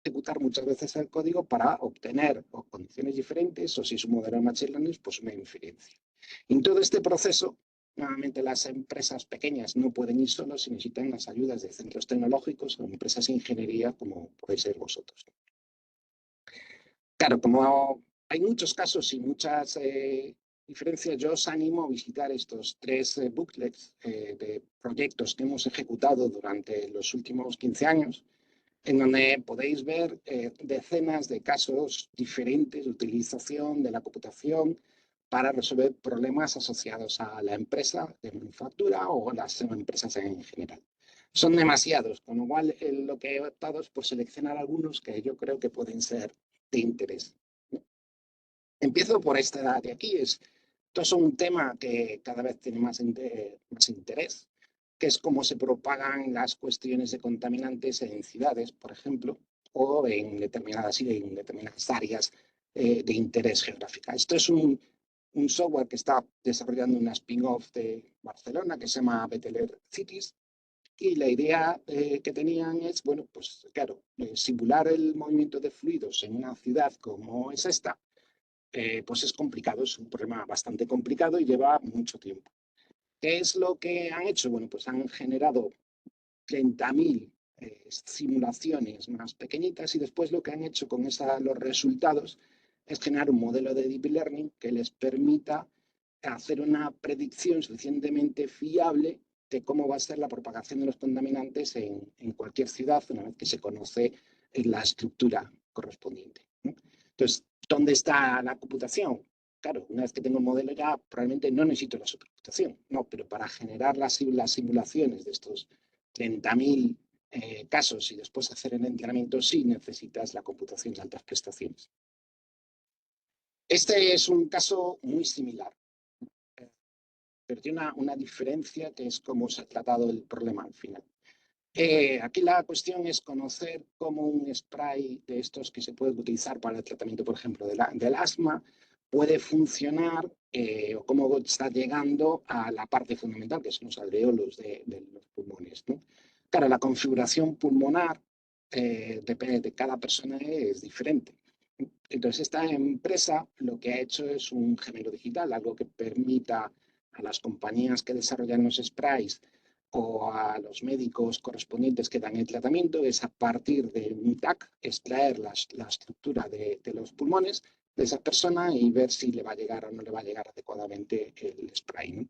ejecutar muchas veces el código para obtener o condiciones diferentes o si es un modelo de Machine Learning, pues una inferencia. En todo este proceso, nuevamente las empresas pequeñas no pueden ir solos y necesitan las ayudas de centros tecnológicos o empresas de ingeniería como podéis ser vosotros. Claro, como hay muchos casos y muchas diferencias, yo os animo a visitar estos 3 booklets de proyectos que hemos ejecutado durante los últimos 15 años, en donde podéis ver decenas de casos diferentes de utilización de la computación para resolver problemas asociados a la empresa de manufactura o las empresas en general. Son demasiados, con lo cual lo que he optado es por seleccionar algunos que yo creo que pueden ser de interés. Empiezo por esta de aquí. Esto es un tema que cada vez tiene más interés, que es cómo se propagan las cuestiones de contaminantes en ciudades, por ejemplo, o en determinadas áreas de interés geográfico. Esto es un software que está desarrollando una spin-off de Barcelona que se llama Better Cities. Y la idea que tenían es, bueno, pues claro, simular el movimiento de fluidos en una ciudad como es esta, pues es complicado, es un problema bastante complicado y lleva mucho tiempo. ¿Qué es lo que han hecho? Bueno, pues han generado 30.000 simulaciones más pequeñitas y después lo que han hecho con los resultados es generar un modelo de deep learning que les permita hacer una predicción suficientemente fiable de cómo va a ser la propagación de los contaminantes en cualquier ciudad una vez que se conoce la estructura correspondiente, ¿no? Entonces, ¿dónde está la computación? Claro, una vez que tengo un modelo ya probablemente no necesito la supercomputación, no, pero para generar las simulaciones de estos 30.000 casos y después hacer el entrenamiento sí necesitas la computación de altas prestaciones. Este es un caso muy similar, pero tiene una diferencia que es cómo se ha tratado el problema al final. Aquí la cuestión es conocer cómo un spray de estos que se puede utilizar para el tratamiento, por ejemplo, del asma, puede funcionar o cómo está llegando a la parte fundamental, que son los alveolos de los pulmones, ¿no? Claro, la configuración pulmonar de cada persona es diferente. Entonces, esta empresa lo que ha hecho es un gemelo digital, algo que permita a las compañías que desarrollan los sprays o a los médicos correspondientes que dan el tratamiento, es a partir de un TAC extraer la estructura de los pulmones de esa persona y ver si le va a llegar o no le va a llegar adecuadamente el spray, ¿no?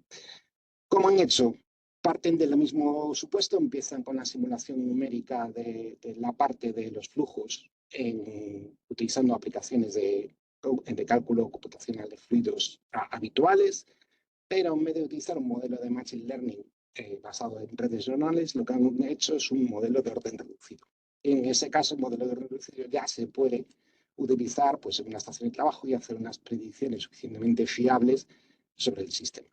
¿Cómo han hecho? Parten del mismo supuesto, empiezan con la simulación numérica de la parte de los flujos utilizando aplicaciones de cálculo computacional de fluidos habituales, pero en vez de utilizar un modelo de Machine Learning basado en redes neuronales, lo que han hecho es un modelo de orden reducido. En ese caso, el modelo de orden reducido ya se puede utilizar pues, en una estación de trabajo y hacer unas predicciones suficientemente fiables sobre el sistema.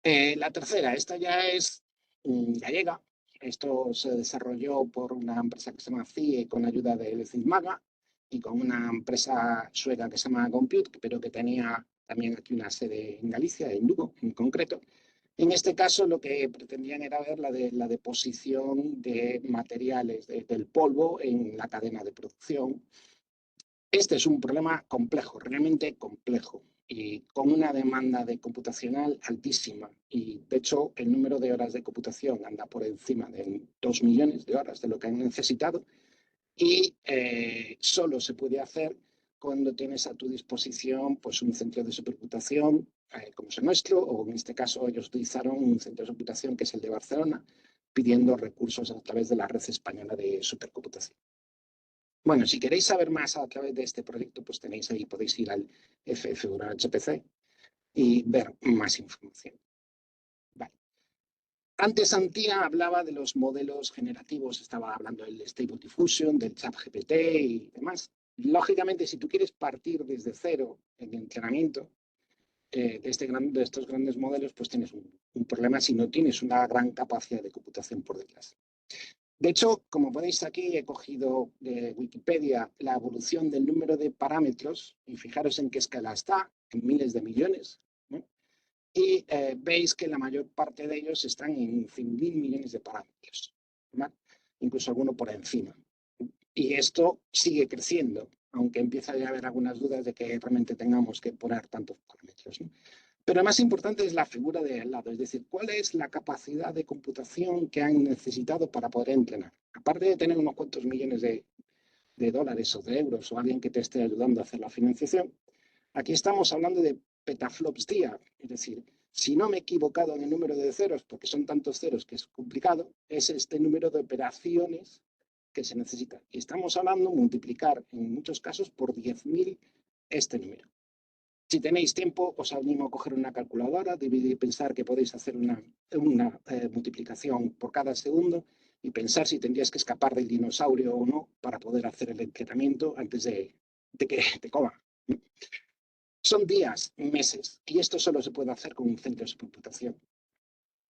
La tercera, esta ya es gallega. Esto se desarrolló por una empresa que se llama CIE con ayuda de Cismaga y con una empresa sueca que se llama Compute, pero que tenía también aquí una sede en Galicia, en Lugo en concreto. En este caso lo que pretendían era ver la deposición de materiales del polvo en la cadena de producción. Este es un problema complejo, realmente complejo, y con una demanda de computacional altísima. Y de hecho, el número de horas de computación anda por encima de 2 millones de horas de lo que han necesitado. Y solo se puede hacer cuando tienes a tu disposición pues, un centro de supercomputación como es el nuestro, o en este caso ellos utilizaron un centro de supercomputación que es el de Barcelona, pidiendo recursos a través de la red española de supercomputación. Bueno, si queréis saber más a través de este proyecto, pues tenéis ahí, podéis ir al FF-HPC y ver más información. Vale. Antes Antía hablaba de los modelos generativos, estaba hablando del Stable Diffusion, del ChatGPT y demás. Lógicamente, si tú quieres partir desde cero en el entrenamiento de estos grandes modelos, pues tienes un problema si no tienes una gran capacidad de computación por detrás. De hecho, como podéis aquí, he cogido de Wikipedia la evolución del número de parámetros y fijaros en qué escala está, en miles de millones, ¿no? Y veis que la mayor parte de ellos están en 100.000 millones de parámetros, ¿vale? Incluso alguno por encima. Y esto sigue creciendo, aunque empieza ya a haber algunas dudas de que realmente tengamos que poner tantos parámetros, ¿no? Pero lo más importante es la figura de al lado, es decir, cuál es la capacidad de computación que han necesitado para poder entrenar. Aparte de tener unos cuantos millones de dólares o de euros o alguien que te esté ayudando a hacer la financiación, aquí estamos hablando de petaflops día, es decir, si no me he equivocado en el número de ceros, porque son tantos ceros que es complicado, es este número de operaciones que se necesita. Y estamos hablando de multiplicar en muchos casos por 10.000 este número. Si tenéis tiempo, os animo a coger una calculadora, dividir y pensar que podéis hacer una multiplicación por cada segundo y pensar si tendrías que escapar del dinosaurio o no para poder hacer el entrenamiento antes de que te coma. Son días, meses, y esto solo se puede hacer con un centro de supercomputación.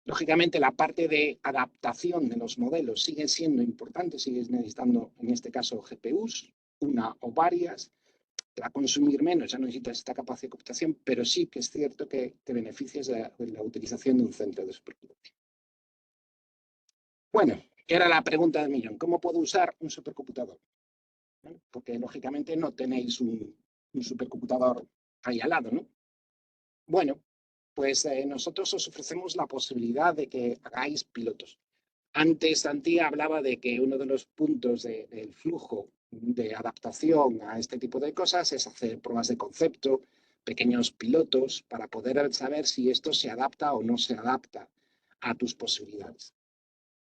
Lógicamente, la parte de adaptación de los modelos sigue siendo importante, sigues necesitando, en este caso, GPUs, una o varias, te va a consumir menos, ya no necesitas esta capacidad de computación, pero sí que es cierto que te beneficias de la utilización de un centro de supercomputación. Bueno, era la pregunta del millón. ¿Cómo puedo usar un supercomputador? ¿No? Porque, lógicamente, no tenéis un supercomputador ahí al lado, ¿no? Bueno, pues nosotros os ofrecemos la posibilidad de que hagáis pilotos. Antes, Santi hablaba de que uno de los puntos del flujo de adaptación a este tipo de cosas es hacer pruebas de concepto, pequeños pilotos, para poder saber si esto se adapta o no se adapta a tus posibilidades.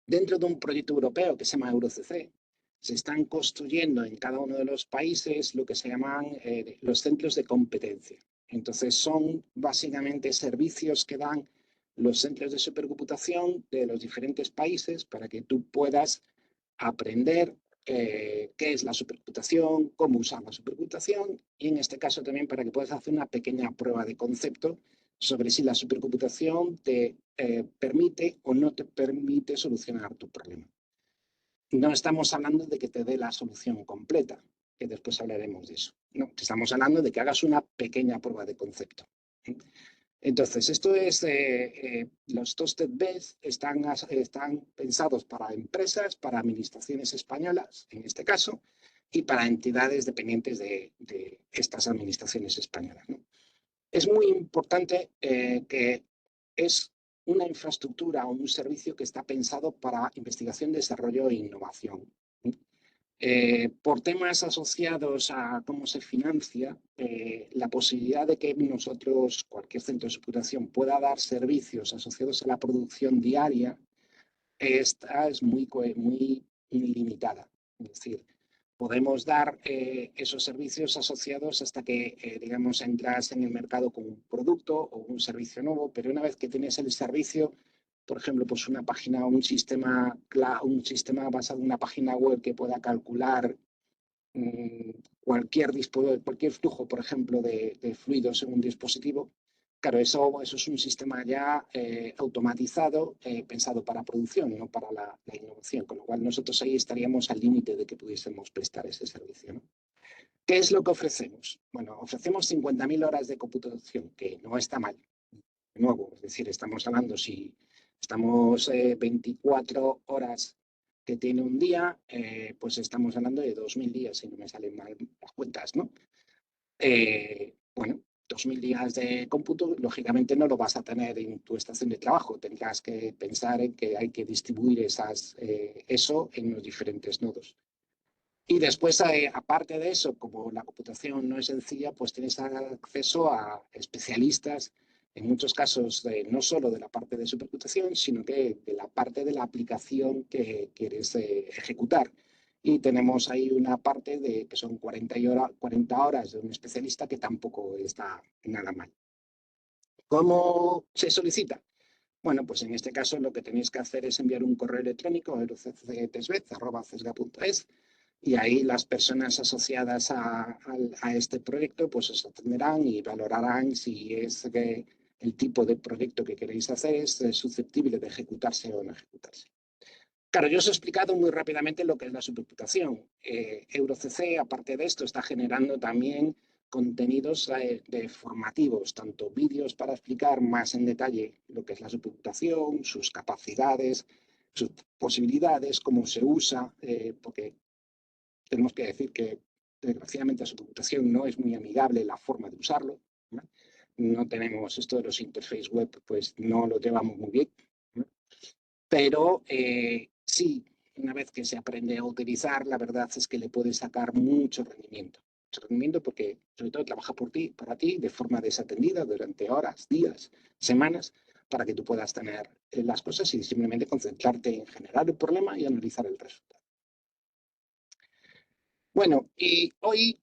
Dentro de un proyecto europeo que se llama EuroCC, se están construyendo en cada uno de los países lo que se llaman los centros de competencia. Entonces son básicamente servicios que dan los centros de supercomputación de los diferentes países para que tú puedas aprender qué es la supercomputación, cómo usar la supercomputación y en este caso también para que puedas hacer una pequeña prueba de concepto sobre si la supercomputación te permite o no te permite solucionar tu problema. No estamos hablando de que te dé la solución completa, que después hablaremos de eso. No, estamos hablando de que hagas una pequeña prueba de concepto. Entonces, esto es, los Toasted Beds están pensados para empresas, para administraciones españolas, en este caso, y para entidades dependientes de estas administraciones españolas, ¿no? Es muy importante que es una infraestructura o un servicio que está pensado para investigación, desarrollo e innovación. Por temas asociados a cómo se financia, la posibilidad de que nosotros, cualquier centro de supercomputación, pueda dar servicios asociados a la producción diaria, esta es muy limitada. Es decir, podemos dar esos servicios asociados hasta que, digamos, entras en el mercado con un producto o un servicio nuevo, pero una vez que tienes el servicio, por ejemplo, pues una página, un sistema basado en una página web que pueda calcular cualquier flujo, por ejemplo, de fluidos en un dispositivo. Claro, eso es un sistema ya automatizado, pensado para producción, no para la innovación, con lo cual nosotros ahí estaríamos al límite de que pudiésemos prestar ese servicio, ¿no? ¿Qué es lo que ofrecemos? Bueno, ofrecemos 50.000 horas de computación, que no está mal. De nuevo, es decir, estamos hablando, si estamos 24 horas que tiene un día, pues estamos hablando de 2.000 días, si no me salen mal las cuentas, ¿no? Bueno, 2.000 días de cómputo, lógicamente no lo vas a tener en tu estación de trabajo. Tendrás que pensar en que hay que distribuir eso en los diferentes nodos. Y después, aparte de eso, como la computación no es sencilla, pues tienes acceso a especialistas, en muchos casos, no solo de la parte de supercomputación, sino que de la parte de la aplicación que quieres ejecutar. Y tenemos ahí una parte que son 40 horas de un especialista que tampoco está nada mal. ¿Cómo se solicita? Bueno, pues en este caso lo que tenéis que hacer es enviar un correo electrónico a euroccsbet@cesga.es y ahí las personas asociadas a este proyecto pues os atenderán y valorarán si es que el tipo de proyecto que queréis hacer es susceptible de ejecutarse o no ejecutarse. Claro, yo os he explicado muy rápidamente lo que es la supercomputación. EuroCC, aparte de esto, está generando también contenidos formativos, tanto vídeos para explicar más en detalle lo que es la supercomputación, sus capacidades, sus posibilidades, cómo se usa, porque tenemos que decir que desgraciadamente a su computación no es muy amigable la forma de usarlo, ¿no? No tenemos esto de los interface web, pues no lo llevamos muy bien, ¿no? Pero sí, una vez que se aprende a utilizar, la verdad es que le puede sacar mucho rendimiento. Mucho rendimiento porque sobre todo trabaja por ti, para ti, de forma desatendida durante horas, días, semanas, para que tú puedas tener las cosas y simplemente concentrarte en generar el problema y analizar el resultado. Bueno, y hoy,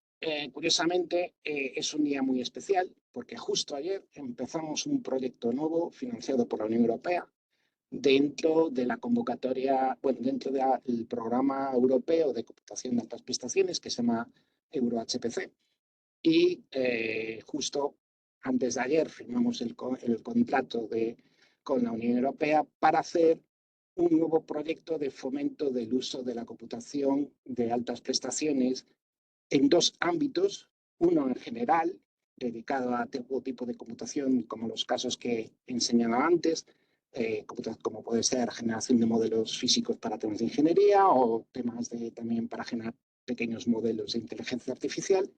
curiosamente, es un día muy especial porque justo ayer empezamos un proyecto nuevo financiado por la Unión Europea dentro de la convocatoria, bueno, dentro del programa europeo de computación de altas prestaciones que se llama EuroHPC. Y justo antes de ayer firmamos el contrato con la Unión Europea para hacer un nuevo proyecto de fomento del uso de la computación de altas prestaciones en dos ámbitos, uno en general, dedicado a todo tipo de computación, como los casos que he enseñado antes, como puede ser generación de modelos físicos para temas de ingeniería o temas también para generar pequeños modelos de inteligencia artificial,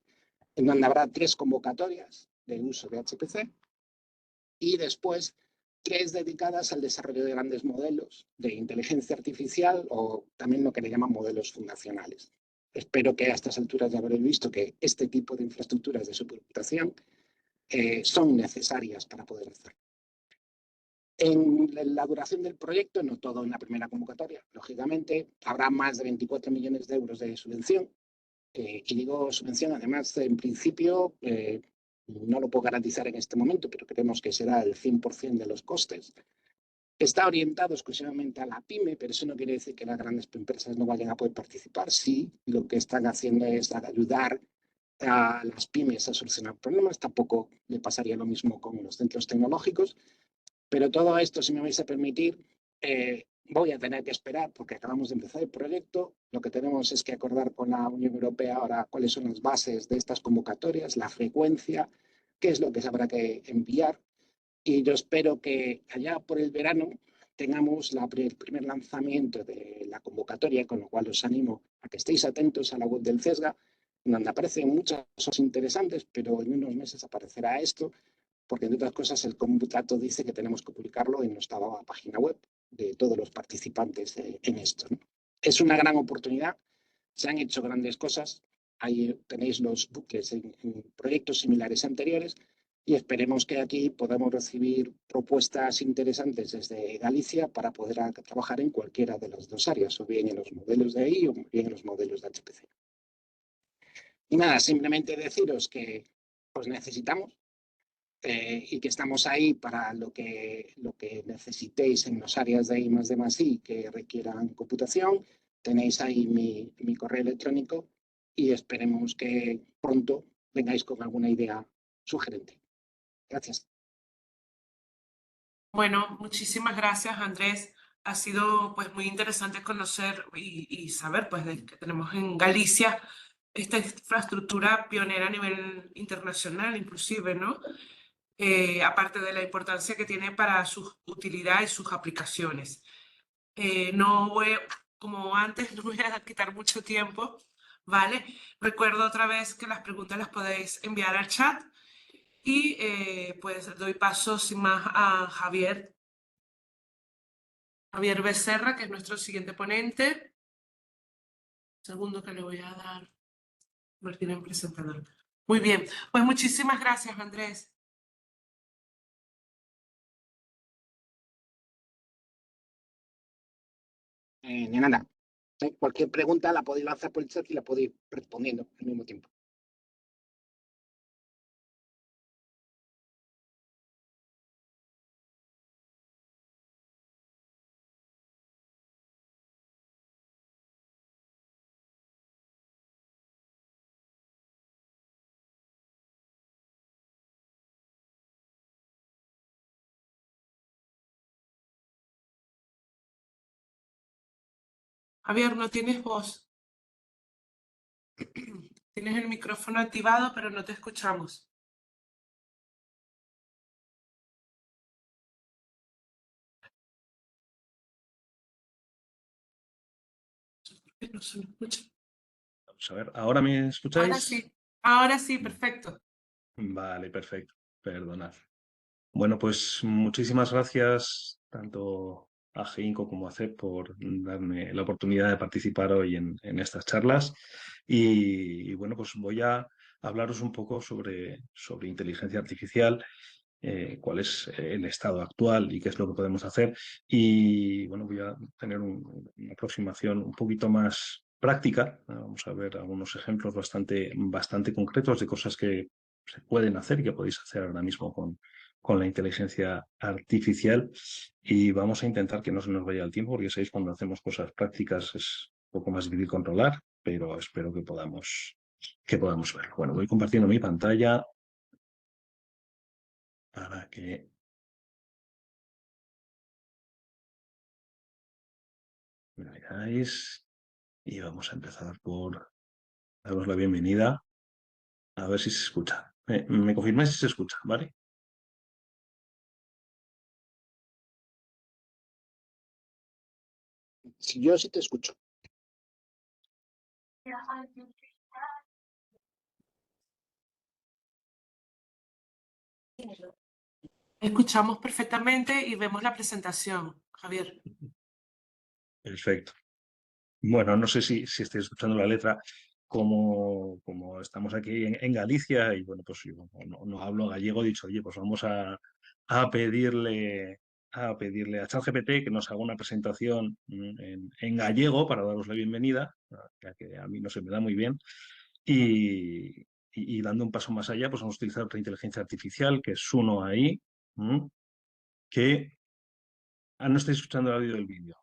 en donde habrá 3 convocatorias de uso de HPC y después 3 dedicadas al desarrollo de grandes modelos de inteligencia artificial o también lo que le llaman modelos fundacionales. Espero que a estas alturas ya habréis visto que este tipo de infraestructuras de supercomputación son necesarias para poder hacer. En la duración del proyecto, no todo en la primera convocatoria, lógicamente, habrá más de 24 millones de euros de subvención. Y digo subvención, además, en principio, no lo puedo garantizar en este momento, pero creemos que será el 100% de los costes. Está orientado exclusivamente a la pyme, pero eso no quiere decir que las grandes empresas no vayan a poder participar. Sí, lo que están haciendo es ayudar a las pymes a solucionar problemas. Tampoco le pasaría lo mismo con los centros tecnológicos. Pero todo esto, si me vais a permitir, voy a tener que esperar porque acabamos de empezar el proyecto. Lo que tenemos es que acordar con la Unión Europea ahora cuáles son las bases de estas convocatorias, la frecuencia, qué es lo que se habrá que enviar. Y yo espero que allá por el verano tengamos el primer lanzamiento de la convocatoria, con lo cual os animo a que estéis atentos a la web del CESGA, donde aparecen muchas cosas interesantes, pero en unos meses aparecerá esto porque entre otras cosas el contrato dice que tenemos que publicarlo en nuestra página web de todos los participantes en esto, ¿no? Es una gran oportunidad, se han hecho grandes cosas, ahí tenéis los buques en proyectos similares anteriores y esperemos que aquí podamos recibir propuestas interesantes desde Galicia para poder trabajar en cualquiera de las dos áreas, o bien en los modelos de AI o bien en los modelos de HPC. Y nada, simplemente deciros que os necesitamos, y que estamos ahí para lo que necesitéis en las áreas de I+D+I que requieran computación. Tenéis ahí mi correo electrónico y esperemos que pronto vengáis con alguna idea sugerente. Gracias. Bueno, muchísimas gracias, Andrés. Ha sido pues muy interesante conocer y saber pues que tenemos en Galicia esta infraestructura pionera a nivel internacional, inclusive, ¿no? Aparte de la importancia que tiene para su utilidad y sus aplicaciones. No voy, como antes, no voy a quitar mucho tiempo, ¿vale? Recuerdo otra vez que las preguntas las podéis enviar al chat y pues doy paso sin más a Javier Becerra, que es nuestro siguiente ponente. Segundo que le voy a dar, Martín en presentador. Muy bien, pues muchísimas gracias, Andrés. Ni nada. Cualquier pregunta la podéis lanzar por el chat y la podéis ir respondiendo al mismo tiempo. Javier, no tienes voz. Tienes el micrófono activado, pero no te escuchamos. No se lo escucha. Pues a ver, ¿ahora me escucháis? Ahora sí, perfecto. Vale, perfecto. Perdonad. Bueno, pues muchísimas gracias tanto a Geinco como a CEP por darme la oportunidad de participar hoy en estas charlas. Y bueno, pues voy a hablaros un poco sobre inteligencia artificial, cuál es el estado actual y qué es lo que podemos hacer. Y bueno, voy a tener una aproximación un poquito más práctica. Vamos a ver algunos ejemplos bastante concretos de cosas que se pueden hacer y que podéis hacer ahora mismo con la inteligencia artificial. Y vamos a intentar que no se nos vaya el tiempo, porque sabéis, cuando hacemos cosas prácticas es un poco más difícil controlar, pero espero que podamos verlo. Bueno, voy compartiendo mi pantalla para que me veáis. Y vamos a empezar por daros la bienvenida. A ver si se escucha. Me confirmáis si se escucha, ¿vale? Si yo sí te escucho. Escuchamos perfectamente y vemos la presentación, Javier. Perfecto. Bueno, no sé si estáis escuchando la letra. Como estamos aquí en Galicia y bueno, pues yo no hablo gallego, he dicho, oye, pues vamos a pedirle a ChatGPT que nos haga una presentación en gallego para daros la bienvenida, ya que a mí no se me da muy bien. Y dando un paso más allá, pues vamos a utilizar otra inteligencia artificial, que es uno ahí, que... no estáis escuchando el audio del vídeo.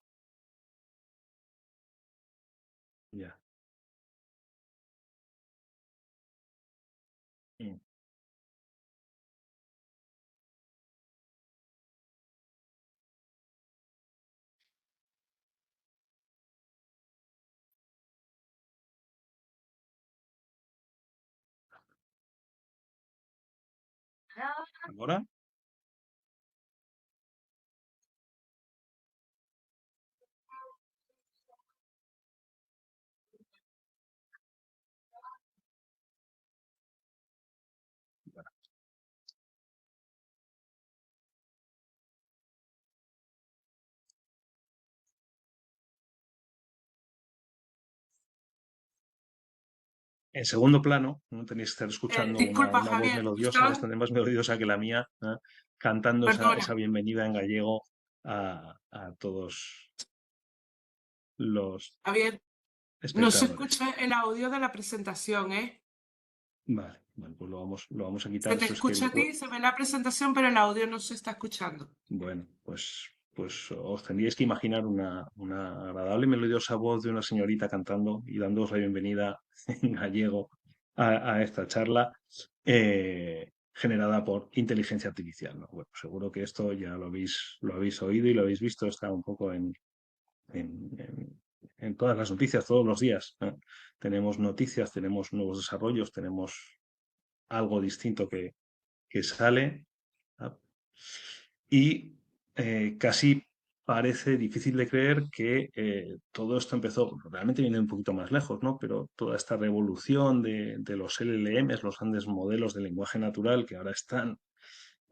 Ya. Mm. ¿Ahora? En segundo plano, no tenéis que estar escuchando Disculpa, una voz Javier, melodiosa, estaba... bastante más melodiosa que la mía, cantando Perdona, esa bienvenida en gallego a todos los Javier, no se espectadores. escucha el audio de la presentación, ¿eh? Vale, pues lo vamos a quitar. Se te Esto es que, escucha a ti, se ve la presentación, pero el audio no se está escuchando. bueno, pues os tendríais que imaginar una agradable, melodiosa voz de una señorita cantando y dándoos la bienvenida en gallego a esta charla generada por inteligencia artificial, ¿no? Bueno, seguro que esto ya lo habéis oído y lo habéis visto, está un poco en todas las noticias, todos los días, ¿eh? Tenemos noticias, tenemos nuevos desarrollos, tenemos algo distinto que sale. Y casi parece difícil de creer que todo esto empezó, realmente viene un poquito más lejos, ¿no? Pero toda esta revolución de los LLMs, los grandes modelos de lenguaje natural, que ahora están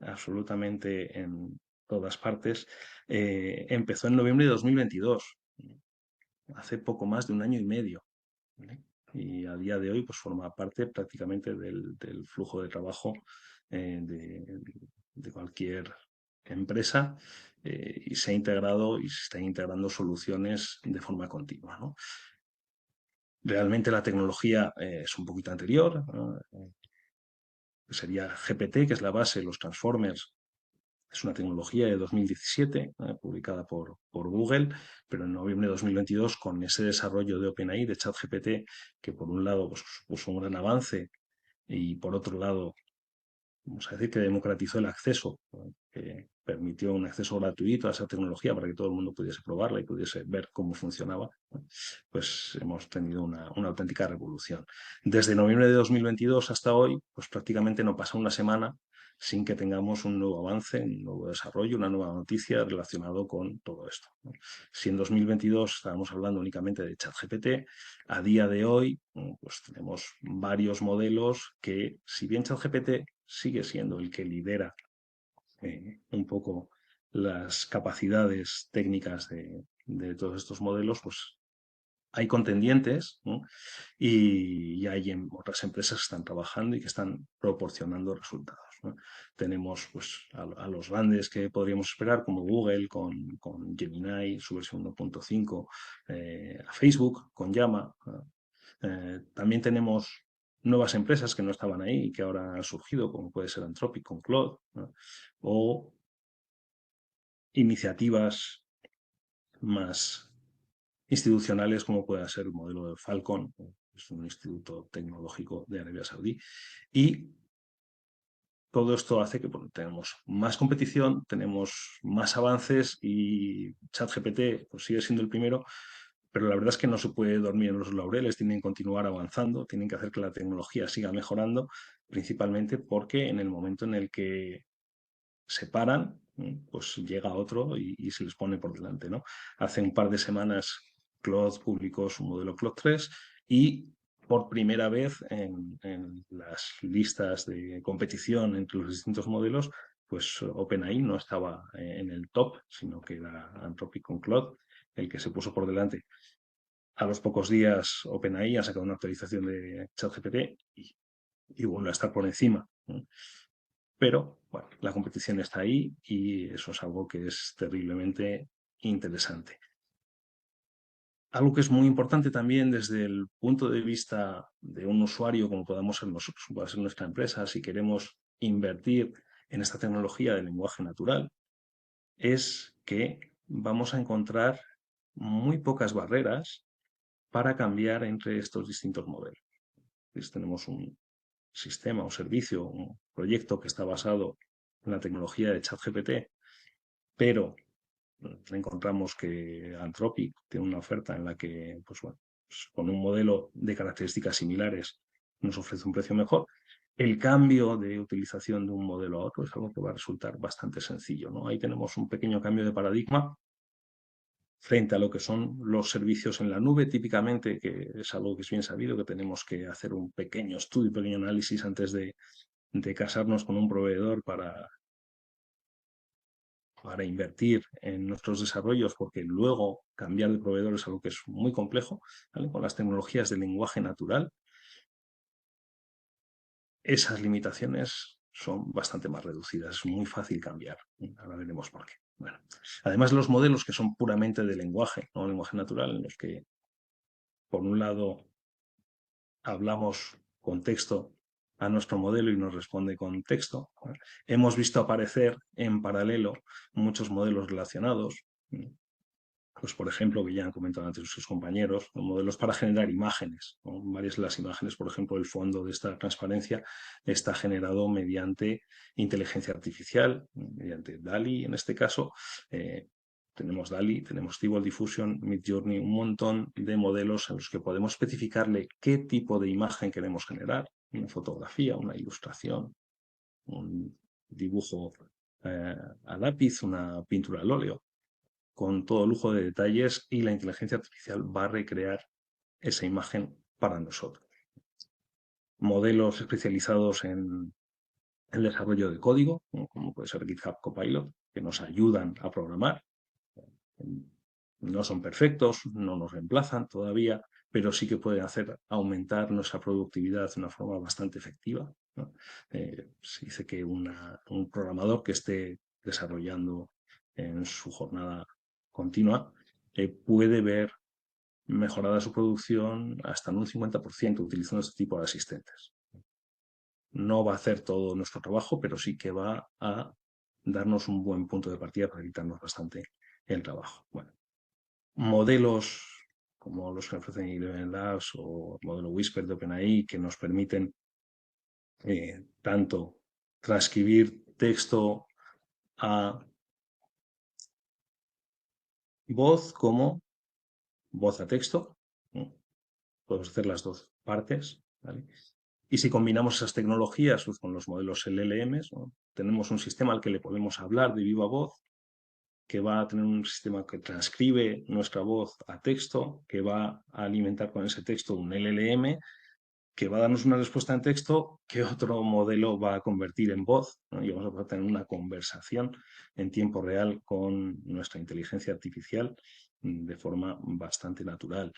absolutamente en todas partes, empezó en noviembre de 2022, hace poco más de un año y medio, ¿vale? Y a día de hoy pues forma parte prácticamente del flujo de trabajo de cualquier empresa, y se ha integrado y se están integrando soluciones de forma continua, ¿no? Realmente la tecnología es un poquito anterior, ¿no? Sería GPT, que es la base, los transformers. Es una tecnología de 2017, publicada por Google, pero en noviembre de 2022, con ese desarrollo de OpenAI, de ChatGPT, que por un lado pues, supuso un gran avance y por otro lado, vamos a decir que democratizó el acceso, que permitió un acceso gratuito a esa tecnología para que todo el mundo pudiese probarla y pudiese ver cómo funcionaba, pues hemos tenido una auténtica revolución. Desde noviembre de 2022 hasta hoy, pues prácticamente no pasa una semana sin que tengamos un nuevo avance, un nuevo desarrollo, una nueva noticia relacionado con todo esto, ¿no? Si en 2022 estábamos hablando únicamente de ChatGPT, a día de hoy pues tenemos varios modelos que, si bien ChatGPT sigue siendo el que lidera un poco las capacidades técnicas de todos estos modelos, pues hay contendientes, ¿no? Y hay otras empresas que están trabajando y que están proporcionando resultados, ¿no? Tenemos pues, a los grandes que podríamos esperar, como Google con Gemini, su versión 1.5, a Facebook con Llama. También tenemos nuevas empresas que no estaban ahí y que ahora han surgido, como puede ser Anthropic con Claude, ¿no? O iniciativas más institucionales como pueda ser el modelo de Falcon, es un instituto tecnológico de Arabia Saudí, y todo esto hace que bueno, tenemos más competición, tenemos más avances y ChatGPT pues, sigue siendo el primero, pero la verdad es que no se puede dormir en los laureles, tienen que continuar avanzando, tienen que hacer que la tecnología siga mejorando, principalmente porque en el momento en el que se paran, pues llega otro y se les pone por delante, ¿no? Hace un par de semanas Claude publicó su modelo Claude 3 y por primera vez en las listas de competición entre los distintos modelos, pues OpenAI no estaba en el top, sino que era Anthropic con Claude el que se puso por delante. A los pocos días OpenAI ha sacado una actualización de ChatGPT y vuelve a estar por encima, ¿no? Pero bueno, la competición está ahí y eso es algo que es terriblemente interesante. Algo que es muy importante también desde el punto de vista de un usuario, como podamos ser nosotros, puede ser nuestra empresa, si queremos invertir en esta tecnología del lenguaje natural, es que vamos a encontrar muy pocas barreras para cambiar entre estos distintos modelos. Entonces, tenemos un sistema, un servicio, un proyecto que está basado en la tecnología de ChatGPT, pero encontramos que Anthropic tiene una oferta en la que, pues bueno, pues con un modelo de características similares nos ofrece un precio mejor. El cambio de utilización de un modelo a otro es algo que va a resultar bastante sencillo, ¿no? Ahí tenemos un pequeño cambio de paradigma frente a lo que son los servicios en la nube, típicamente, que es algo que es bien sabido, que tenemos que hacer un pequeño estudio, un pequeño análisis antes de casarnos con un proveedor para invertir en nuestros desarrollos, porque luego cambiar de proveedor es algo que es muy complejo, ¿vale? Con las tecnologías del lenguaje natural, esas limitaciones son bastante más reducidas, es muy fácil cambiar. Ahora veremos por qué. Bueno, además, los modelos que son puramente de lenguaje, no lenguaje natural, en los que, por un lado, hablamos con texto a nuestro modelo y nos responde con texto. Hemos visto aparecer en paralelo muchos modelos relacionados, pues por ejemplo, que ya han comentado antes sus compañeros, modelos para generar imágenes, ¿no? Varias de las imágenes, por ejemplo, el fondo de esta transparencia está generado mediante inteligencia artificial, mediante DALL-E en este caso. Tenemos DALL-E, tenemos Stable Diffusion, Midjourney, un montón de modelos en los que podemos especificarle qué tipo de imagen queremos generar, una fotografía, una ilustración, un dibujo a lápiz, una pintura al óleo, con todo lujo de detalles, y la inteligencia artificial va a recrear esa imagen para nosotros. Modelos especializados en el desarrollo de código, como puede ser GitHub Copilot, que nos ayudan a programar. No son perfectos, no nos reemplazan todavía, pero sí que pueden hacer aumentar nuestra productividad de una forma bastante efectiva, ¿no? Se dice que un programador que esté desarrollando en su jornada continua puede ver mejorada su producción hasta en un 50% utilizando este tipo de asistentes. No va a hacer todo nuestro trabajo, pero sí que va a darnos un buen punto de partida para evitarnos bastante el trabajo. Bueno, modelos como los que ofrecen Eleven Labs o el modelo Whisper de OpenAI, que nos permiten tanto transcribir texto a voz como voz a texto, ¿no? Podemos hacer las dos partes, ¿vale? Y si combinamos esas tecnologías pues, con los modelos LLMs, ¿no? tenemos un sistema al que le podemos hablar de viva voz, que va a tener un sistema que transcribe nuestra voz a texto, que va a alimentar con ese texto un LLM, que va a darnos una respuesta en texto que otro modelo va a convertir en voz, ¿no? Y vamos a poder tener una conversación en tiempo real con nuestra inteligencia artificial de forma bastante natural.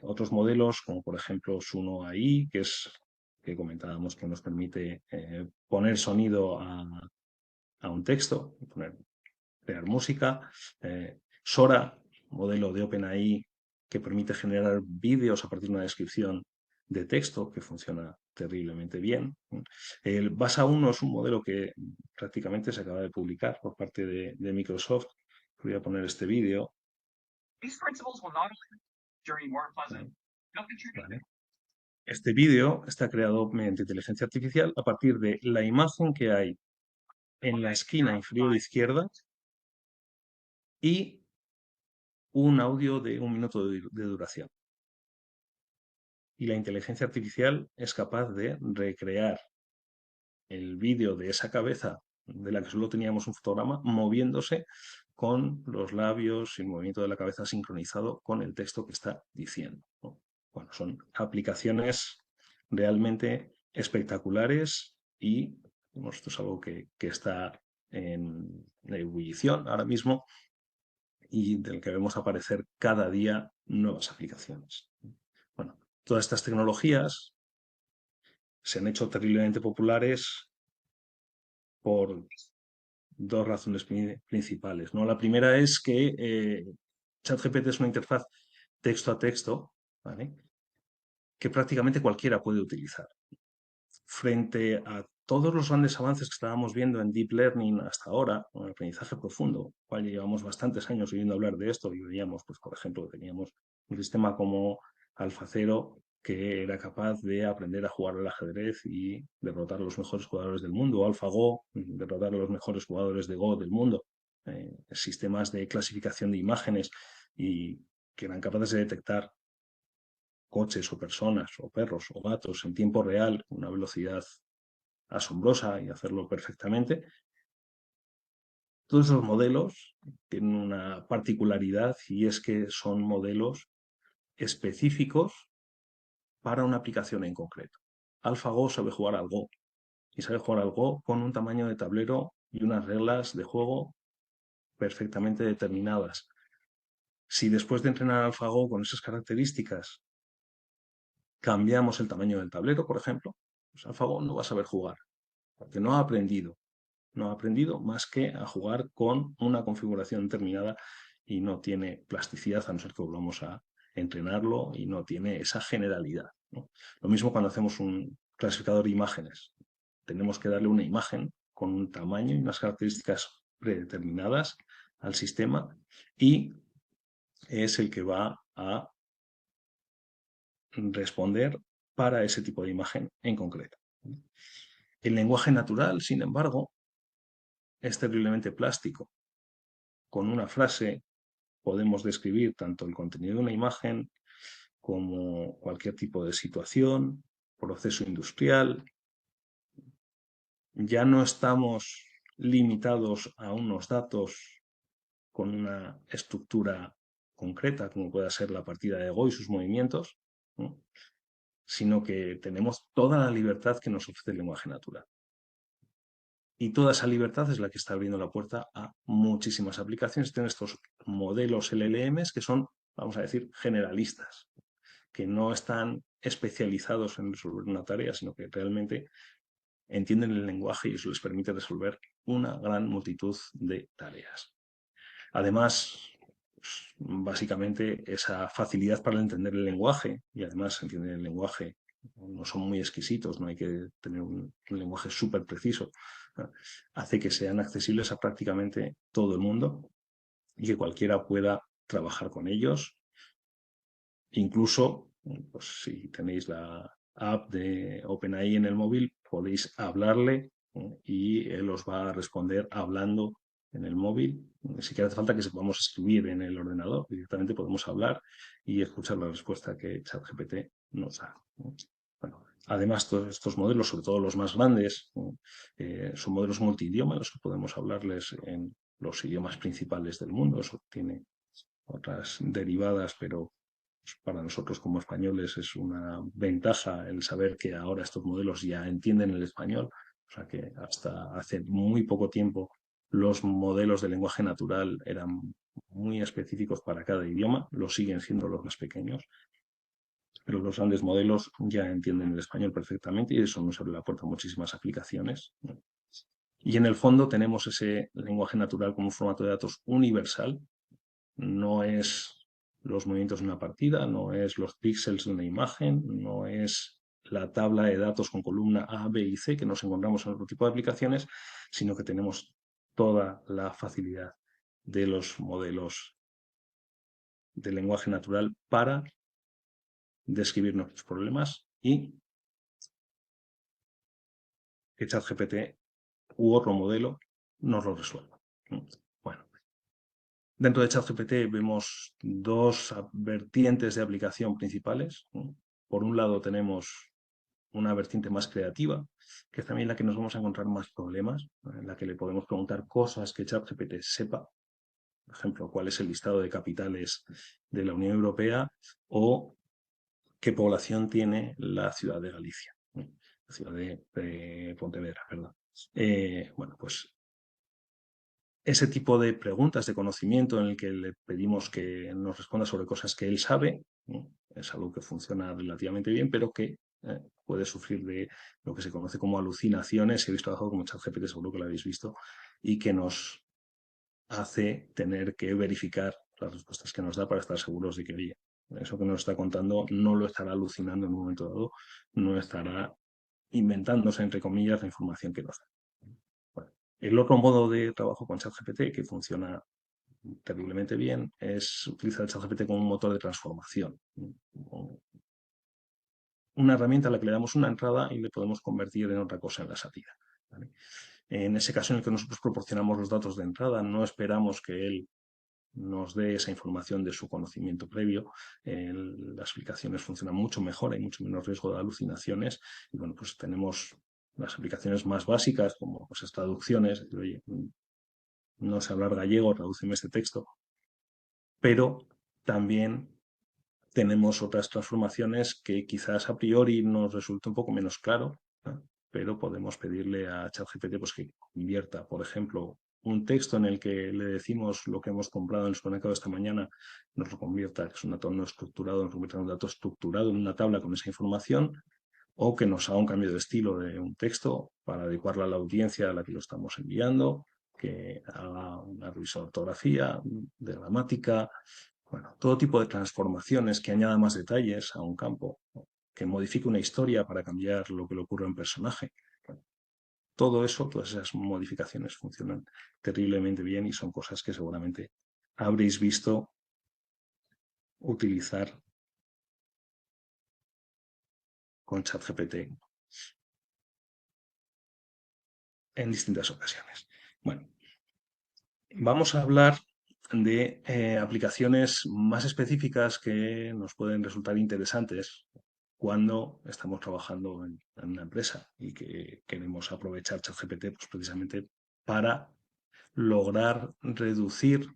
Otros modelos, como por ejemplo Suno AI, que comentábamos que nos permite poner sonido a un texto, crear música. Sora, modelo de OpenAI, que permite generar vídeos a partir de una descripción de texto, que funciona terriblemente bien. El BASA 1 es un modelo que prácticamente se acaba de publicar por parte de Microsoft. Voy a poner este vídeo. Vale. Este vídeo está creado mediante inteligencia artificial a partir de la imagen que hay en la esquina inferior izquierda y un audio de 1 minuto de duración. Y la inteligencia artificial es capaz de recrear el vídeo de esa cabeza, de la que solo teníamos un fotograma, moviéndose con los labios y el movimiento de la cabeza sincronizado con el texto que está diciendo, ¿no? Bueno, son aplicaciones realmente espectaculares y esto es algo que está en ebullición ahora mismo y del que vemos aparecer cada día nuevas aplicaciones. Bueno, todas estas tecnologías se han hecho terriblemente populares por dos razones principales, ¿no? La primera es que ChatGPT es una interfaz texto a texto, ¿vale?, que prácticamente cualquiera puede utilizar. Frente a todos los grandes avances que estábamos viendo en Deep Learning hasta ahora, en el aprendizaje profundo, cual llevamos bastantes años oyendo hablar de esto y veíamos, pues, por ejemplo, teníamos un sistema como AlphaZero que era capaz de aprender a jugar al ajedrez y derrotar a los mejores jugadores del mundo, o AlphaGo, derrotar a los mejores jugadores de Go del mundo, sistemas de clasificación de imágenes y que eran capaces de detectar coches o personas o perros o gatos en tiempo real, con una velocidad asombrosa y hacerlo perfectamente. Todos esos modelos tienen una particularidad y es que son modelos específicos para una aplicación en concreto. AlphaGo sabe jugar al Go y sabe jugar al Go con un tamaño de tablero y unas reglas de juego perfectamente determinadas. Si después de entrenar AlphaGo con esas características cambiamos el tamaño del tablero, por ejemplo, pues AlphaGo no va a saber jugar, porque no ha aprendido más que a jugar con una configuración determinada y no tiene plasticidad, a no ser que volvamos a entrenarlo, y no tiene esa generalidad, ¿no? Lo mismo cuando hacemos un clasificador de imágenes. Tenemos que darle una imagen con un tamaño y unas características predeterminadas al sistema y es el que va a responder para ese tipo de imagen en concreto. El lenguaje natural, sin embargo, es terriblemente plástico. Con una frase podemos describir tanto el contenido de una imagen como cualquier tipo de situación, proceso industrial. Ya no estamos limitados a unos datos con una estructura concreta, como pueda ser la partida de Go y sus movimientos, ¿no?, sino que tenemos toda la libertad que nos ofrece el lenguaje natural. Y toda esa libertad es la que está abriendo la puerta a muchísimas aplicaciones. Tienen estos modelos LLMs que son, vamos a decir, generalistas, que no están especializados en resolver una tarea, sino que realmente entienden el lenguaje y eso les permite resolver una gran multitud de tareas. Además, pues, básicamente esa facilidad para entender el lenguaje, y además entienden el lenguaje, no son muy exquisitos, no hay que tener un lenguaje súper preciso, hace que sean accesibles a prácticamente todo el mundo y que cualquiera pueda trabajar con ellos. Incluso, pues, si tenéis la app de OpenAI en el móvil, podéis hablarle y él os va a responder hablando en el móvil. Ni siquiera hace falta que sepamos escribir en el ordenador, directamente podemos hablar y escuchar la respuesta que ChatGPT nos da. Bueno, Además, todos estos modelos, sobre todo los más grandes, son modelos multidioma, los que podemos hablarles en los idiomas principales del mundo. Eso tiene otras derivadas, pero para nosotros como españoles es una ventaja el saber que ahora estos modelos ya entienden el español. O sea que hasta hace muy poco tiempo los modelos de lenguaje natural eran muy específicos para cada idioma, lo siguen siendo los más pequeños, pero los grandes modelos ya entienden el español perfectamente y eso nos abre la puerta a muchísimas aplicaciones. Y en el fondo tenemos ese lenguaje natural como un formato de datos universal. No es los movimientos de una partida, no es los píxeles de una imagen, no es la tabla de datos con columna A, B y C que nos encontramos en otro tipo de aplicaciones, sino que tenemos toda la facilidad de los modelos de lenguaje natural para describir nuestros problemas y que ChatGPT u otro modelo nos lo resuelva. Bueno, dentro de ChatGPT vemos dos vertientes de aplicación principales. Por un lado tenemos una vertiente más creativa, que es también la que nos vamos a encontrar más problemas, en la que le podemos preguntar cosas que ChatGPT sepa. Por ejemplo, cuál es el listado de capitales de la Unión Europea o qué población tiene la ciudad de Galicia, la ciudad de Pontevedra, perdón. Bueno, pues ese tipo de preguntas de conocimiento en el que le pedimos que nos responda sobre cosas que él sabe, es algo que funciona relativamente bien, pero que puede sufrir de lo que se conoce como alucinaciones. Si habéis trabajado con ChatGPT, seguro que lo habéis visto, y que nos hace tener que verificar las respuestas que nos da para estar seguros de que, oye, eso que nos está contando no lo estará alucinando en un momento dado, no estará inventándose, entre comillas, la información que nos da. Bueno, el otro modo de trabajo con ChatGPT que funciona terriblemente bien es utilizar el ChatGPT como un motor de transformación. Una herramienta a la que le damos una entrada y le podemos convertir en otra cosa en la salida. ¿Vale? En ese caso en el que nosotros proporcionamos los datos de entrada, no esperamos que él nos dé esa información de su conocimiento previo. Las aplicaciones funcionan mucho mejor, hay mucho menos riesgo de alucinaciones y bueno, pues tenemos las aplicaciones más básicas como esas traducciones, oye, no sé hablar gallego, tradúceme este texto, pero también tenemos otras transformaciones que quizás a priori nos resulte un poco menos claro, ¿no? Pero podemos pedirle a ChatGPT pues, que convierta, por ejemplo, un texto en el que le decimos lo que hemos comprado en el supermercado esta mañana, nos lo convierta, que es un dato no estructurado, nos convierta en un dato estructurado en una tabla con esa información, o que nos haga un cambio de estilo de un texto para adecuarla a la audiencia a la que lo estamos enviando, que haga una revisión de ortografía, de gramática, bueno, todo tipo de transformaciones que añada más detalles a un campo, que modifique una historia para cambiar lo que le ocurre a un personaje. Bueno, todo eso, todas esas modificaciones funcionan terriblemente bien y son cosas que seguramente habréis visto utilizar con ChatGPT en distintas ocasiones. Bueno, vamos a hablar de aplicaciones más específicas que nos pueden resultar interesantes cuando estamos trabajando en una empresa y que queremos aprovechar ChatGPT pues, precisamente para lograr reducir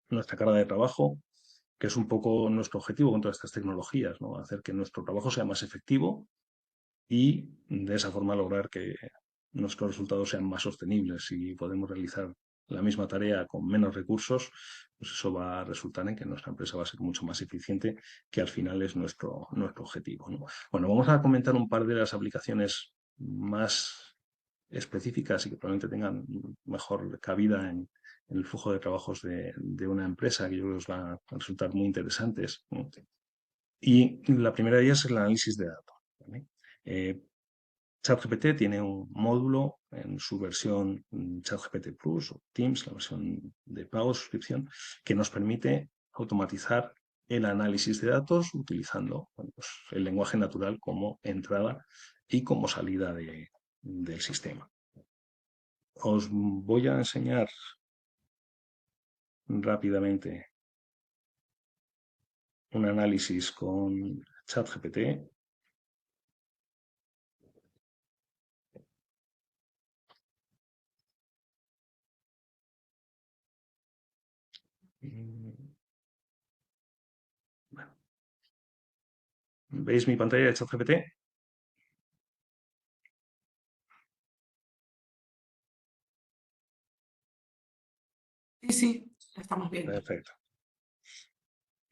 nuestra carga de trabajo, que es un poco nuestro objetivo con todas estas tecnologías, ¿no? Hacer que nuestro trabajo sea más efectivo y de esa forma lograr que nuestros resultados sean más sostenibles. Si podemos realizar la misma tarea con menos recursos, pues eso va a resultar en que nuestra empresa va a ser mucho más eficiente, que al final es nuestro objetivo, ¿no? Bueno, vamos a comentar un par de las aplicaciones más específicas y que probablemente tengan mejor cabida en el flujo de trabajos de una empresa, que yo creo que os van a resultar muy interesantes, ¿no? Y la primera de ellas es el análisis de datos, ¿vale? ChatGPT tiene un módulo en su versión ChatGPT Plus o Teams, la versión de pago, suscripción, que nos permite automatizar el análisis de datos utilizando bueno, pues el lenguaje natural como entrada y como salida del sistema. Os voy a enseñar rápidamente un análisis con ChatGPT ¿Veis mi pantalla de ChatGPT? Sí, sí, la estamos viendo. Perfecto.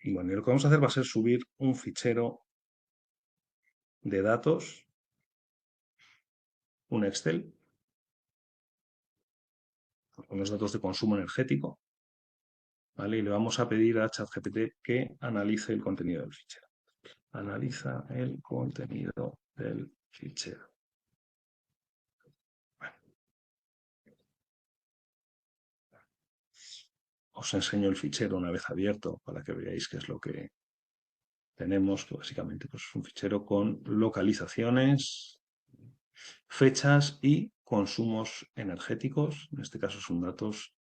Bueno, y lo que vamos a hacer va a ser subir un fichero de datos, un Excel, con los datos de consumo energético, ¿vale? Y le vamos a pedir a ChatGPT que analice el contenido del fichero. Analiza el contenido del fichero. Bueno, os enseño el fichero una vez abierto para que veáis qué es lo que tenemos, que básicamente pues, es un fichero con localizaciones, fechas y consumos energéticos. En este caso son datos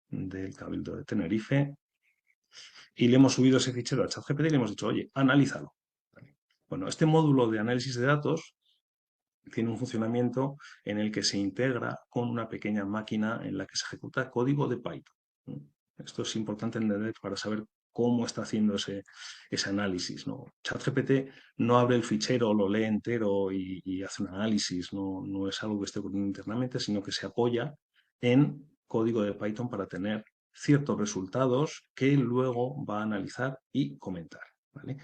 del Cabildo de Tenerife. Y le hemos subido ese fichero a ChatGPT y le hemos dicho, oye, analízalo. Bueno, este módulo de análisis de datos tiene un funcionamiento en el que se integra con una pequeña máquina en la que se ejecuta código de Python. Esto es importante entender para saber cómo está haciendo ese análisis, ¿no? ChatGPT no abre el fichero, lo lee entero y hace un análisis, no es algo que esté ocurriendo internamente, sino que se apoya en código de Python para tener ciertos resultados que luego va a analizar y comentar, ¿vale?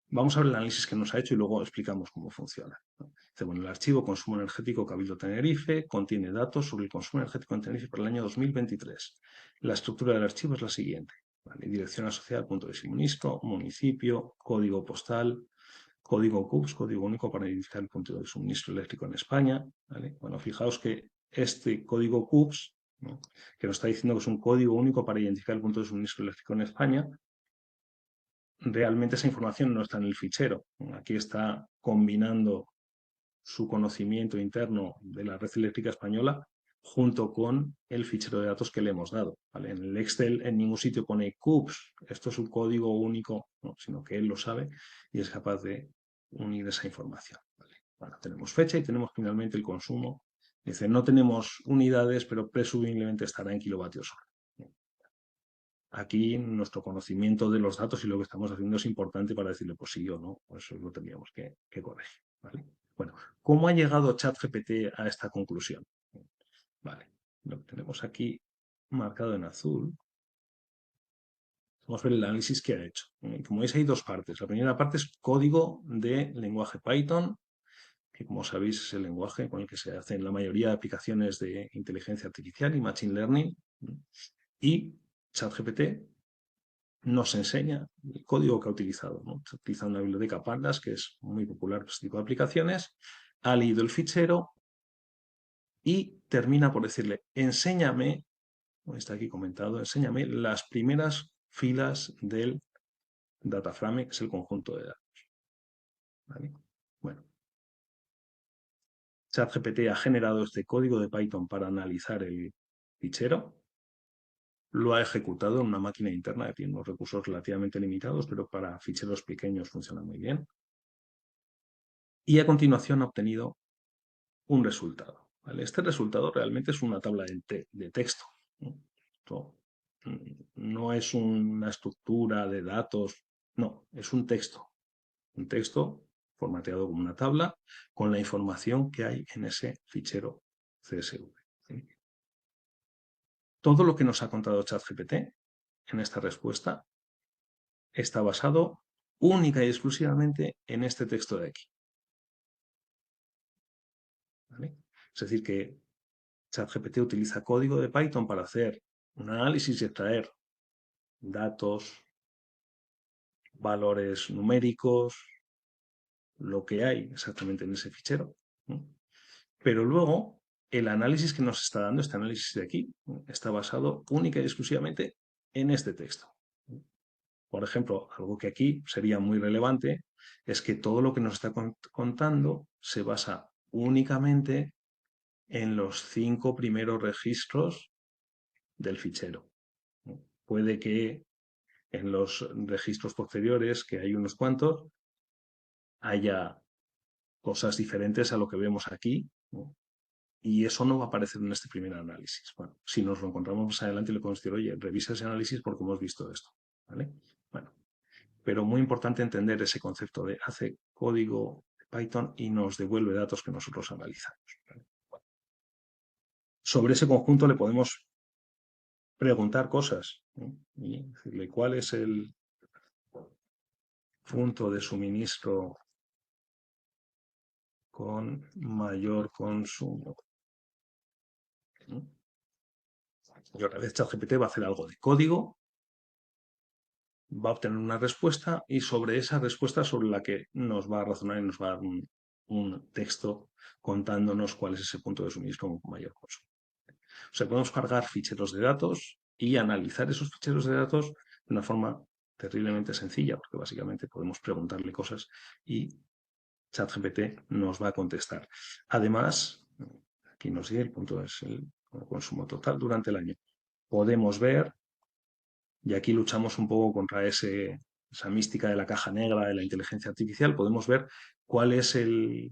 Vamos a ver el análisis que nos ha hecho y luego explicamos cómo funciona, ¿no? Bueno, el archivo Consumo Energético Cabildo Tenerife contiene datos sobre el consumo energético en Tenerife para el año 2023. La estructura del archivo es la siguiente, ¿vale? Dirección asociada, punto de suministro, municipio, código postal, código CUPS, código único para identificar el punto de suministro eléctrico en España, ¿vale? Bueno, fijaos que este código CUPS, ¿no?, que nos está diciendo que es un código único para identificar el punto de suministro eléctrico en España, realmente esa información no está en el fichero. Aquí está combinando su conocimiento interno de la red eléctrica española junto con el fichero de datos que le hemos dado, ¿vale? En el Excel en ningún sitio pone CUPS, esto es un código único, no, sino que él lo sabe y es capaz de unir esa información, ¿vale? Bueno, tenemos fecha y tenemos finalmente el consumo. Dice, no tenemos unidades, pero presumiblemente estará en kilovatios hora. Aquí nuestro conocimiento de los datos y lo que estamos haciendo es importante para decirle pues sí o no, pues eso lo tendríamos que corregir, ¿vale? Bueno, ¿cómo ha llegado ChatGPT a esta conclusión? Vale, lo que tenemos aquí marcado en azul. Vamos a ver el análisis que ha hecho. Como veis hay dos partes. La primera parte es código de lenguaje Python, que como sabéis es el lenguaje con el que se hacen la mayoría de aplicaciones de inteligencia artificial y machine learning. Y ChatGPT nos enseña el código que ha utilizado, ¿no? Se utiliza una biblioteca Pandas, que es muy popular para este tipo de aplicaciones, ha leído el fichero y termina por decirle, enséñame, está aquí comentado, enséñame las primeras filas del dataframe, que es el conjunto de datos, ¿vale? Bueno, ChatGPT ha generado este código de Python para analizar el fichero, lo ha ejecutado en una máquina interna que tiene unos recursos relativamente limitados, pero para ficheros pequeños funciona muy bien. Y a continuación ha obtenido un resultado, ¿vale? Este resultado realmente es una tabla de texto, ¿no? Esto no es una estructura de datos, no, es un texto formateado como una tabla con la información que hay en ese fichero CSV, ¿sí? Todo lo que nos ha contado ChatGPT en esta respuesta está basado única y exclusivamente en este texto de aquí, ¿vale? Es decir, que ChatGPT utiliza código de Python para hacer un análisis y extraer datos, valores numéricos, lo que hay exactamente en ese fichero, ¿no? Pero luego el análisis que nos está dando, este análisis de aquí, ¿no?, está basado única y exclusivamente en este texto. Por ejemplo, algo que aquí sería muy relevante es que todo lo que nos está contando se basa únicamente en los 5 primeros registros del fichero. Puede que en los registros posteriores, que hay unos cuantos, haya cosas diferentes a lo que vemos aquí, ¿no? Y eso no va a aparecer en este primer análisis. Bueno, si nos lo encontramos más adelante, le podemos decir, oye, revisa ese análisis porque hemos visto esto, ¿vale? Bueno, pero muy importante entender ese concepto de hace código de Python y nos devuelve datos que nosotros analizamos. Sobre ese conjunto le podemos preguntar cosas, ¿no? Y decirle cuál es el punto de suministro con mayor consumo, ¿no? Y otra vez ChatGPT va a hacer algo de código, va a obtener una respuesta y sobre esa respuesta sobre la que nos va a razonar y nos va a dar un texto contándonos cuál es ese punto de suministro con mayor consumo. O sea, podemos cargar ficheros de datos y analizar esos ficheros de datos de una forma terriblemente sencilla, porque básicamente podemos preguntarle cosas y ChatGPT nos va a contestar. Además, aquí nos dice el punto es el consumo total durante el año. Podemos ver, y aquí luchamos un poco contra esa mística de la caja negra de la inteligencia artificial, podemos ver cuál es el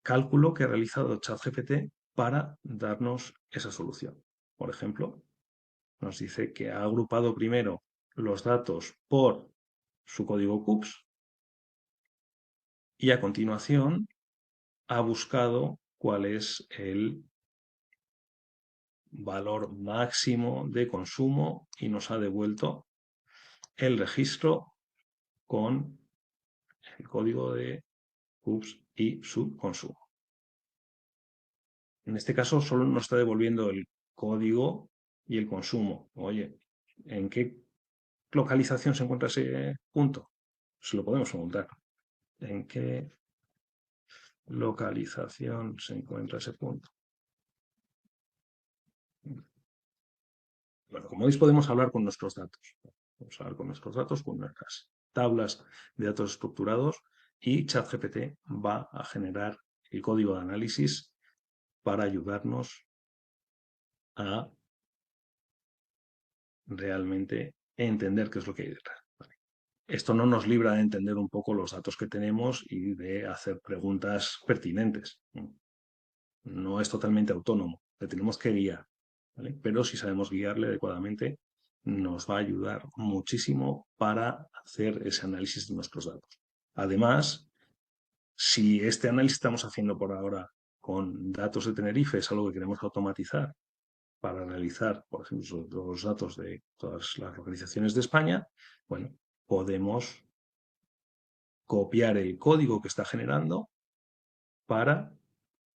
cálculo que ha realizado ChatGPT para darnos esa solución. Por ejemplo, nos dice que ha agrupado primero los datos por su código CUPS y a continuación ha buscado cuál es el valor máximo de consumo y nos ha devuelto el registro con el código de CUPS y su consumo. En este caso solo nos está devolviendo el código y el consumo. Oye, ¿en qué localización se encuentra ese punto? Se lo podemos preguntar. ¿En qué localización se encuentra ese punto? Bueno, como veis, podemos hablar con nuestros datos. Vamos a hablar con nuestros datos, con nuestras tablas de datos estructurados y ChatGPT va a generar el código de análisis para ayudarnos a realmente entender qué es lo que hay detrás. Esto no nos libra de entender un poco los datos que tenemos y de hacer preguntas pertinentes. No es totalmente autónomo, le tenemos que guiar, ¿vale? Pero si sabemos guiarle adecuadamente, nos va a ayudar muchísimo para hacer ese análisis de nuestros datos. Además, si este análisis estamos haciendo por ahora con datos de Tenerife, es algo que queremos automatizar para analizar, por ejemplo, los datos de todas las localizaciones de España, bueno, podemos copiar el código que está generando para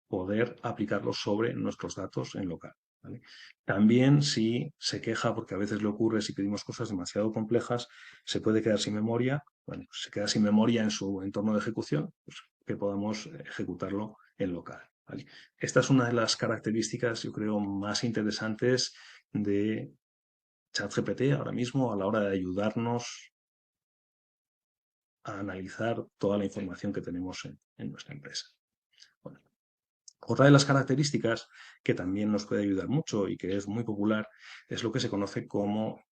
poder aplicarlo sobre nuestros datos en local, ¿vale? También si se queja, porque a veces le ocurre si pedimos cosas demasiado complejas, se puede quedar sin memoria, bueno, se queda sin memoria en su entorno de ejecución, pues que podamos ejecutarlo en local, ¿vale? Esta es una de las características, yo creo, más interesantes de ChatGPT ahora mismo a la hora de ayudarnos a analizar toda la información que tenemos en nuestra empresa. Bueno, otra de las características que también nos puede ayudar mucho y que es muy popular es lo que se conoce como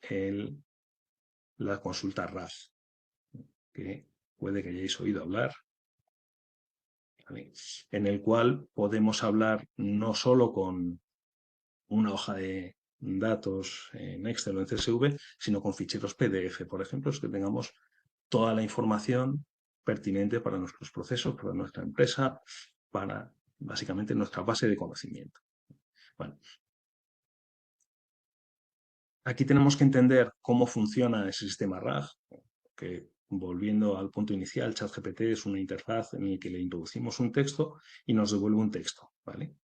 la consulta RAG, que puede que hayáis oído hablar, ¿vale? En el cual podemos hablar no solo con una hoja de datos en Excel o en CSV, sino con ficheros PDF, por ejemplo, es que tengamos toda la información pertinente para nuestros procesos, para nuestra empresa, para básicamente nuestra base de conocimiento. Bueno, aquí tenemos que entender cómo funciona ese sistema RAG, que volviendo al punto inicial, ChatGPT es una interfaz en la que le introducimos un texto y nos devuelve un texto, ¿vale?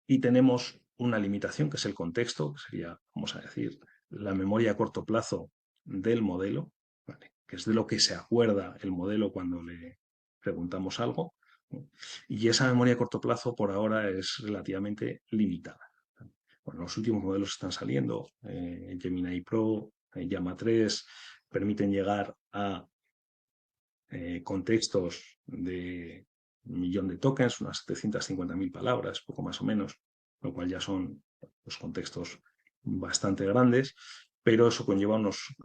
Y tenemos una limitación, que es el contexto, que sería, vamos a decir, la memoria a corto plazo del modelo, ¿vale? Que es de lo que se acuerda el modelo cuando le preguntamos algo, ¿no? Y esa memoria a corto plazo por ahora es relativamente limitada. Bueno, los últimos modelos están saliendo, Gemini Pro, Llama 3, permiten llegar a contextos de 1.000.000 de tokens, unas 750.000 palabras, poco más o menos, lo cual ya son los contextos bastante grandes, pero eso conlleva unos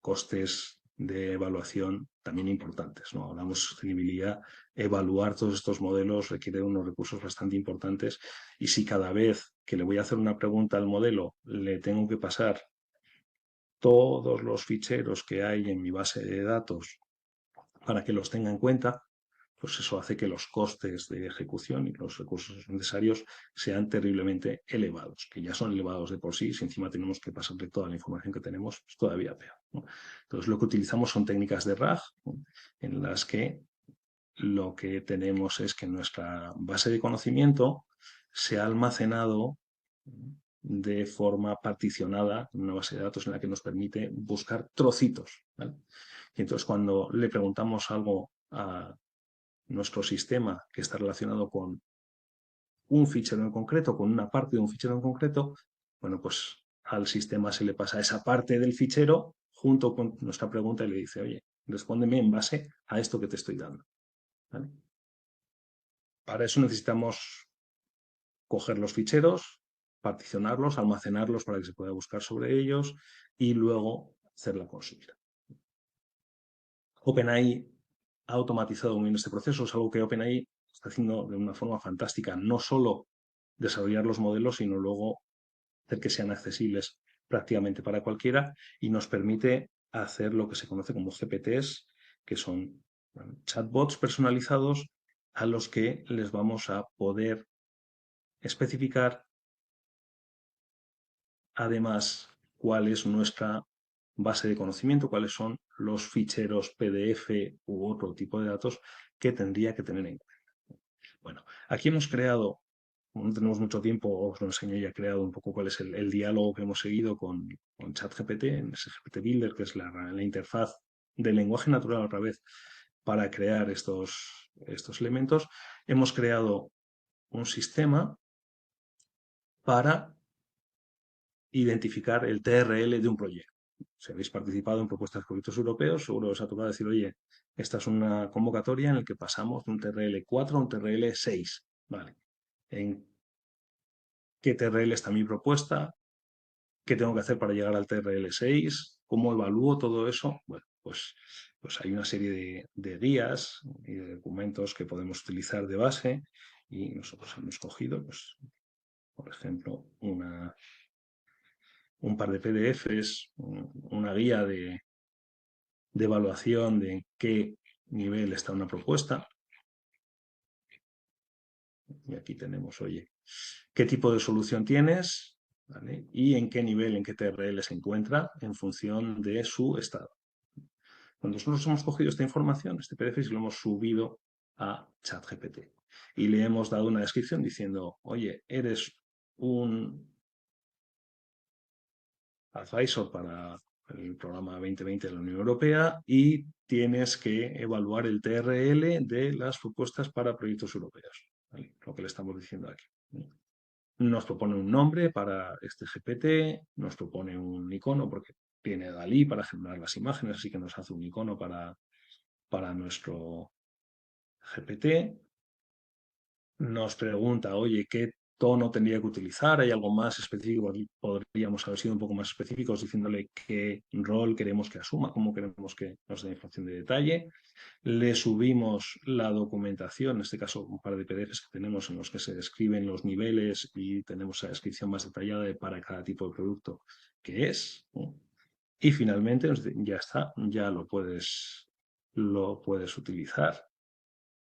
costes de evaluación también importantes, ¿no? Hablamos de sostenibilidad, evaluar todos estos modelos requiere unos recursos bastante importantes y si cada vez que le voy a hacer una pregunta al modelo le tengo que pasar todos los ficheros que hay en mi base de datos para que los tenga en cuenta, pues eso hace que los costes de ejecución y los recursos necesarios sean terriblemente elevados, que ya son elevados de por sí, si encima tenemos que pasarle toda la información que tenemos, pues todavía peor, ¿no? Entonces lo que utilizamos son técnicas de RAG, ¿no?, en las que lo que tenemos es que nuestra base de conocimiento se ha almacenado de forma particionada en una base de datos en la que nos permite buscar trocitos, ¿vale? Y entonces cuando le preguntamos algo a nuestro sistema que está relacionado con un fichero en concreto, con una parte de un fichero en concreto, bueno, pues al sistema se le pasa esa parte del fichero junto con nuestra pregunta y le dice, oye, respóndeme en base a esto que te estoy dando, ¿vale? Para eso necesitamos coger los ficheros, particionarlos, almacenarlos para que se pueda buscar sobre ellos y luego hacer la consulta. OpenAI ha automatizado muy bien este proceso, es algo que OpenAI está haciendo de una forma fantástica, no solo desarrollar los modelos, sino luego hacer que sean accesibles prácticamente para cualquiera y nos permite hacer lo que se conoce como GPTs, que son, bueno, chatbots personalizados a los que les vamos a poder especificar además cuál es nuestra base de conocimiento, cuáles son los ficheros PDF u otro tipo de datos que tendría que tener en cuenta. Bueno, aquí hemos creado, no tenemos mucho tiempo, os lo enseño, ya he creado un poco cuál es el diálogo que hemos seguido con ChatGPT, en ese GPT Builder, que es la interfaz del lenguaje natural otra vez para crear estos elementos. Hemos creado un sistema para identificar el TRL de un proyecto. Si habéis participado en propuestas de proyectos europeos, seguro os ha tocado decir, oye, esta es una convocatoria en la que pasamos de un TRL 4 a un TRL 6. Vale. ¿En qué TRL está mi propuesta? ¿Qué tengo que hacer para llegar al TRL 6? ¿Cómo evalúo todo eso? Bueno, pues hay una serie de guías y de documentos que podemos utilizar de base y nosotros hemos cogido, pues, por ejemplo, un par de PDFs, una guía de evaluación de en qué nivel está una propuesta. Y aquí tenemos, oye, qué tipo de solución tienes, ¿vale?, y en qué nivel, en qué TRL se encuentra en función de su estado. Cuando nosotros hemos cogido esta información, este PDF, y lo hemos subido a ChatGPT y le hemos dado una descripción diciendo, oye, eres un advisor para el programa 2020 de la Unión Europea y tienes que evaluar el TRL de las propuestas para proyectos europeos, ¿vale? Lo que le estamos diciendo aquí. Nos propone un nombre para este GPT, nos propone un icono porque tiene DALL-E para generar las imágenes, así que nos hace un icono para nuestro GPT. Nos pregunta, oye, ¿qué tono tendría que utilizar? ¿Hay algo más específico? Aquí podríamos haber sido un poco más específicos diciéndole qué rol queremos que asuma, cómo queremos que nos dé información de detalle. Le subimos la documentación, en este caso un par de PDFs que tenemos en los que se describen los niveles y tenemos la descripción más detallada para cada tipo de producto que es, ¿no? Y finalmente ya está, ya lo puedes utilizar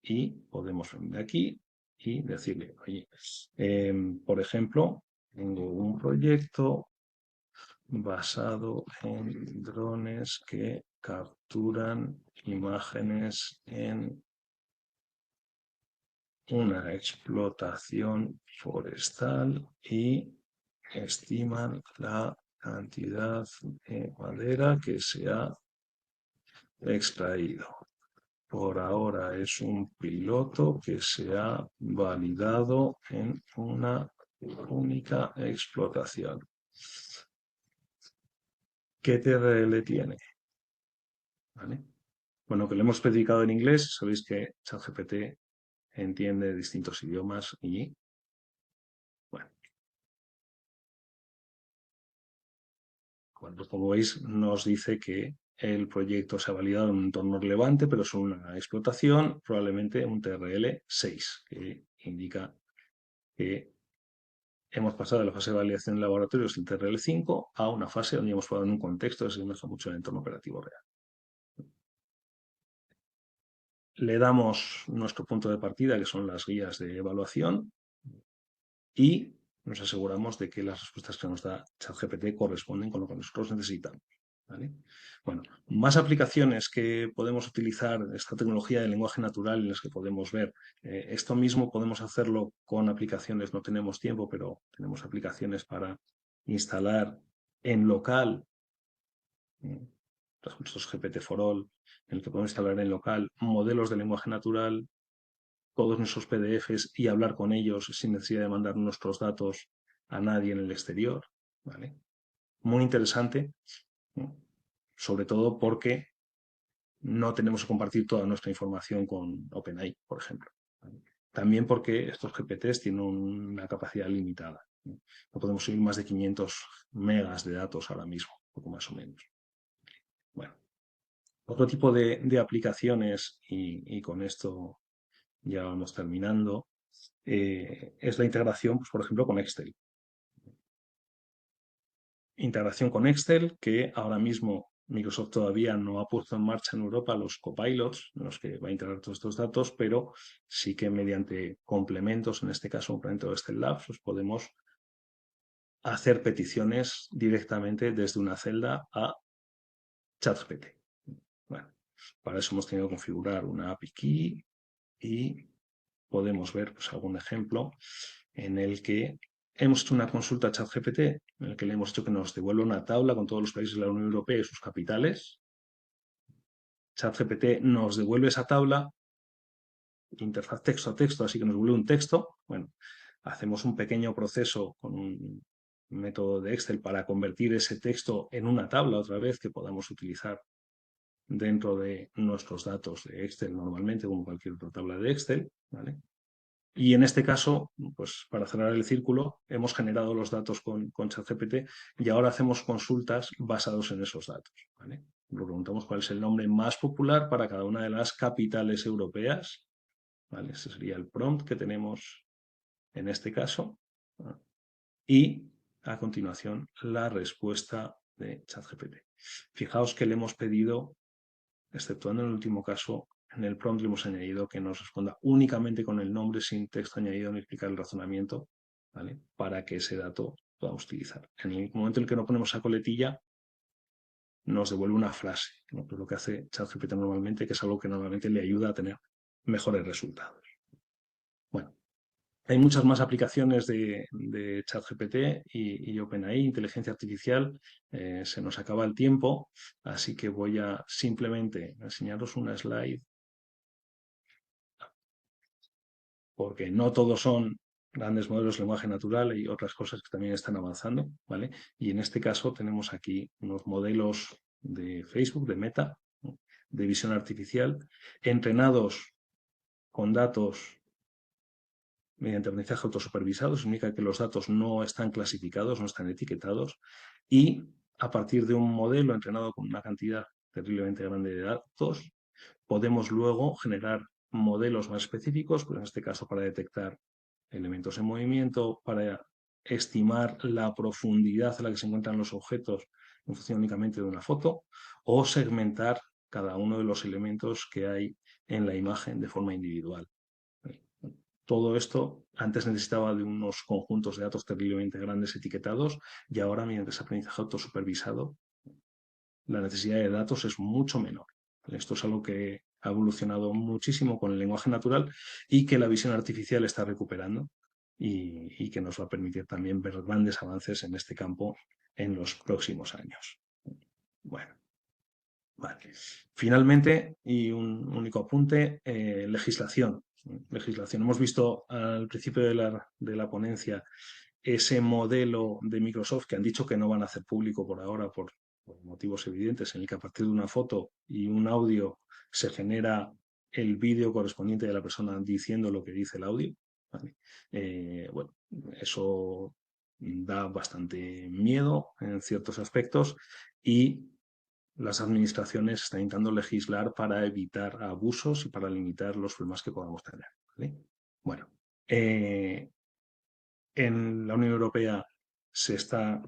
y podemos venir aquí y decirle, oye, por ejemplo, tengo un proyecto basado en drones que capturan imágenes en una explotación forestal y estiman la cantidad de madera que se ha extraído. Por ahora es un piloto que se ha validado en una única explotación. ¿Qué TRL tiene? ¿Vale? Bueno, que lo hemos especificado en inglés, sabéis que ChatGPT entiende distintos idiomas y, bueno, como veis, nos dice que el proyecto se ha validado en un entorno relevante, pero es una explotación, probablemente un TRL 6, que indica que hemos pasado de la fase de validación de laboratorios del TRL5 a una fase donde hemos probado en un contexto que se asemeja mucho al entorno operativo real. Le damos nuestro punto de partida, que son las guías de evaluación, y nos aseguramos de que las respuestas que nos da ChatGPT corresponden con lo que nosotros necesitamos, ¿vale? Bueno, más aplicaciones que podemos utilizar esta tecnología de lenguaje natural en las que podemos ver. Esto mismo podemos hacerlo con aplicaciones, no tenemos tiempo, pero tenemos aplicaciones para instalar en local, nuestros GPT for All, en el que podemos instalar en local modelos de lenguaje natural, todos nuestros PDFs y hablar con ellos sin necesidad de mandar nuestros datos a nadie en el exterior, ¿vale? Muy interesante, ¿no? Sobre todo porque no tenemos que compartir toda nuestra información con OpenAI, por ejemplo, ¿vale? También porque estos GPTs tienen una capacidad limitada, ¿no? No podemos subir más de 500 megas de datos ahora mismo, poco más o menos. Bueno, otro tipo de aplicaciones, y con esto ya vamos terminando, es la integración, pues, por ejemplo, con Excel. Integración con Excel, que ahora mismo Microsoft todavía no ha puesto en marcha en Europa los copilots en los que va a integrar todos estos datos, pero sí que mediante complementos, en este caso un complemento de Excel Labs, pues podemos hacer peticiones directamente desde una celda a ChatGPT. Bueno, para eso hemos tenido que configurar una API Key y podemos ver, pues, algún ejemplo en el que hemos hecho una consulta a ChatGPT, en el que le hemos dicho que nos devuelva una tabla con todos los países de la Unión Europea y sus capitales. ChatGPT nos devuelve esa tabla, interfaz texto a texto, así que nos devuelve un texto. Bueno, hacemos un pequeño proceso con un método de Excel para convertir ese texto en una tabla otra vez que podamos utilizar dentro de nuestros datos de Excel normalmente, como cualquier otra tabla de Excel, ¿vale? Y en este caso, pues para cerrar el círculo, hemos generado los datos con ChatGPT y ahora hacemos consultas basados en esos datos, ¿vale? Nos preguntamos cuál es el nombre más popular para cada una de las capitales europeas, ¿vale? Ese sería el prompt que tenemos en este caso, ¿vale? Y a continuación la respuesta de ChatGPT. Fijaos que le hemos pedido, exceptuando en el último caso, en el prompt le hemos añadido que nos responda únicamente con el nombre sin texto añadido ni explicar el razonamiento, ¿vale? Para que ese dato podamos utilizar. En el momento en el que no ponemos esa coletilla, nos devuelve una frase, ¿no? Que es lo que hace ChatGPT normalmente, que es algo que normalmente le ayuda a tener mejores resultados. Bueno, hay muchas más aplicaciones de ChatGPT y OpenAI, inteligencia artificial. Se nos acaba el tiempo, así que voy a simplemente enseñaros una slide, porque no todos son grandes modelos de lenguaje natural, hay otras cosas que también están avanzando, ¿vale? Y en este caso tenemos aquí unos modelos de Facebook, de Meta, ¿no? De visión artificial, entrenados con datos mediante aprendizaje autosupervisado, significa que los datos no están clasificados, no están etiquetados, y a partir de un modelo entrenado con una cantidad terriblemente grande de datos, podemos luego generar modelos más específicos, pues en este caso para detectar elementos en movimiento, para estimar la profundidad a la que se encuentran los objetos en función únicamente de una foto, o segmentar cada uno de los elementos que hay en la imagen de forma individual. Todo esto antes necesitaba de unos conjuntos de datos terriblemente grandes etiquetados y ahora, mediante ese aprendizaje autosupervisado, la necesidad de datos es mucho menor. Esto es algo que ha evolucionado muchísimo con el lenguaje natural y que la visión artificial está recuperando y que nos va a permitir también ver grandes avances en este campo en los próximos años. Bueno, vale. Finalmente, y un único apunte, legislación. Hemos visto al principio de la ponencia ese modelo de Microsoft que han dicho que no van a hacer público por ahora por motivos evidentes, en el que a partir de una foto y un audio se genera el vídeo correspondiente de la persona diciendo lo que dice el audio, ¿vale? Bueno, eso da bastante miedo en ciertos aspectos y las administraciones están intentando legislar para evitar abusos y para limitar los problemas que podamos tener, ¿vale? Bueno, En la Unión Europea se está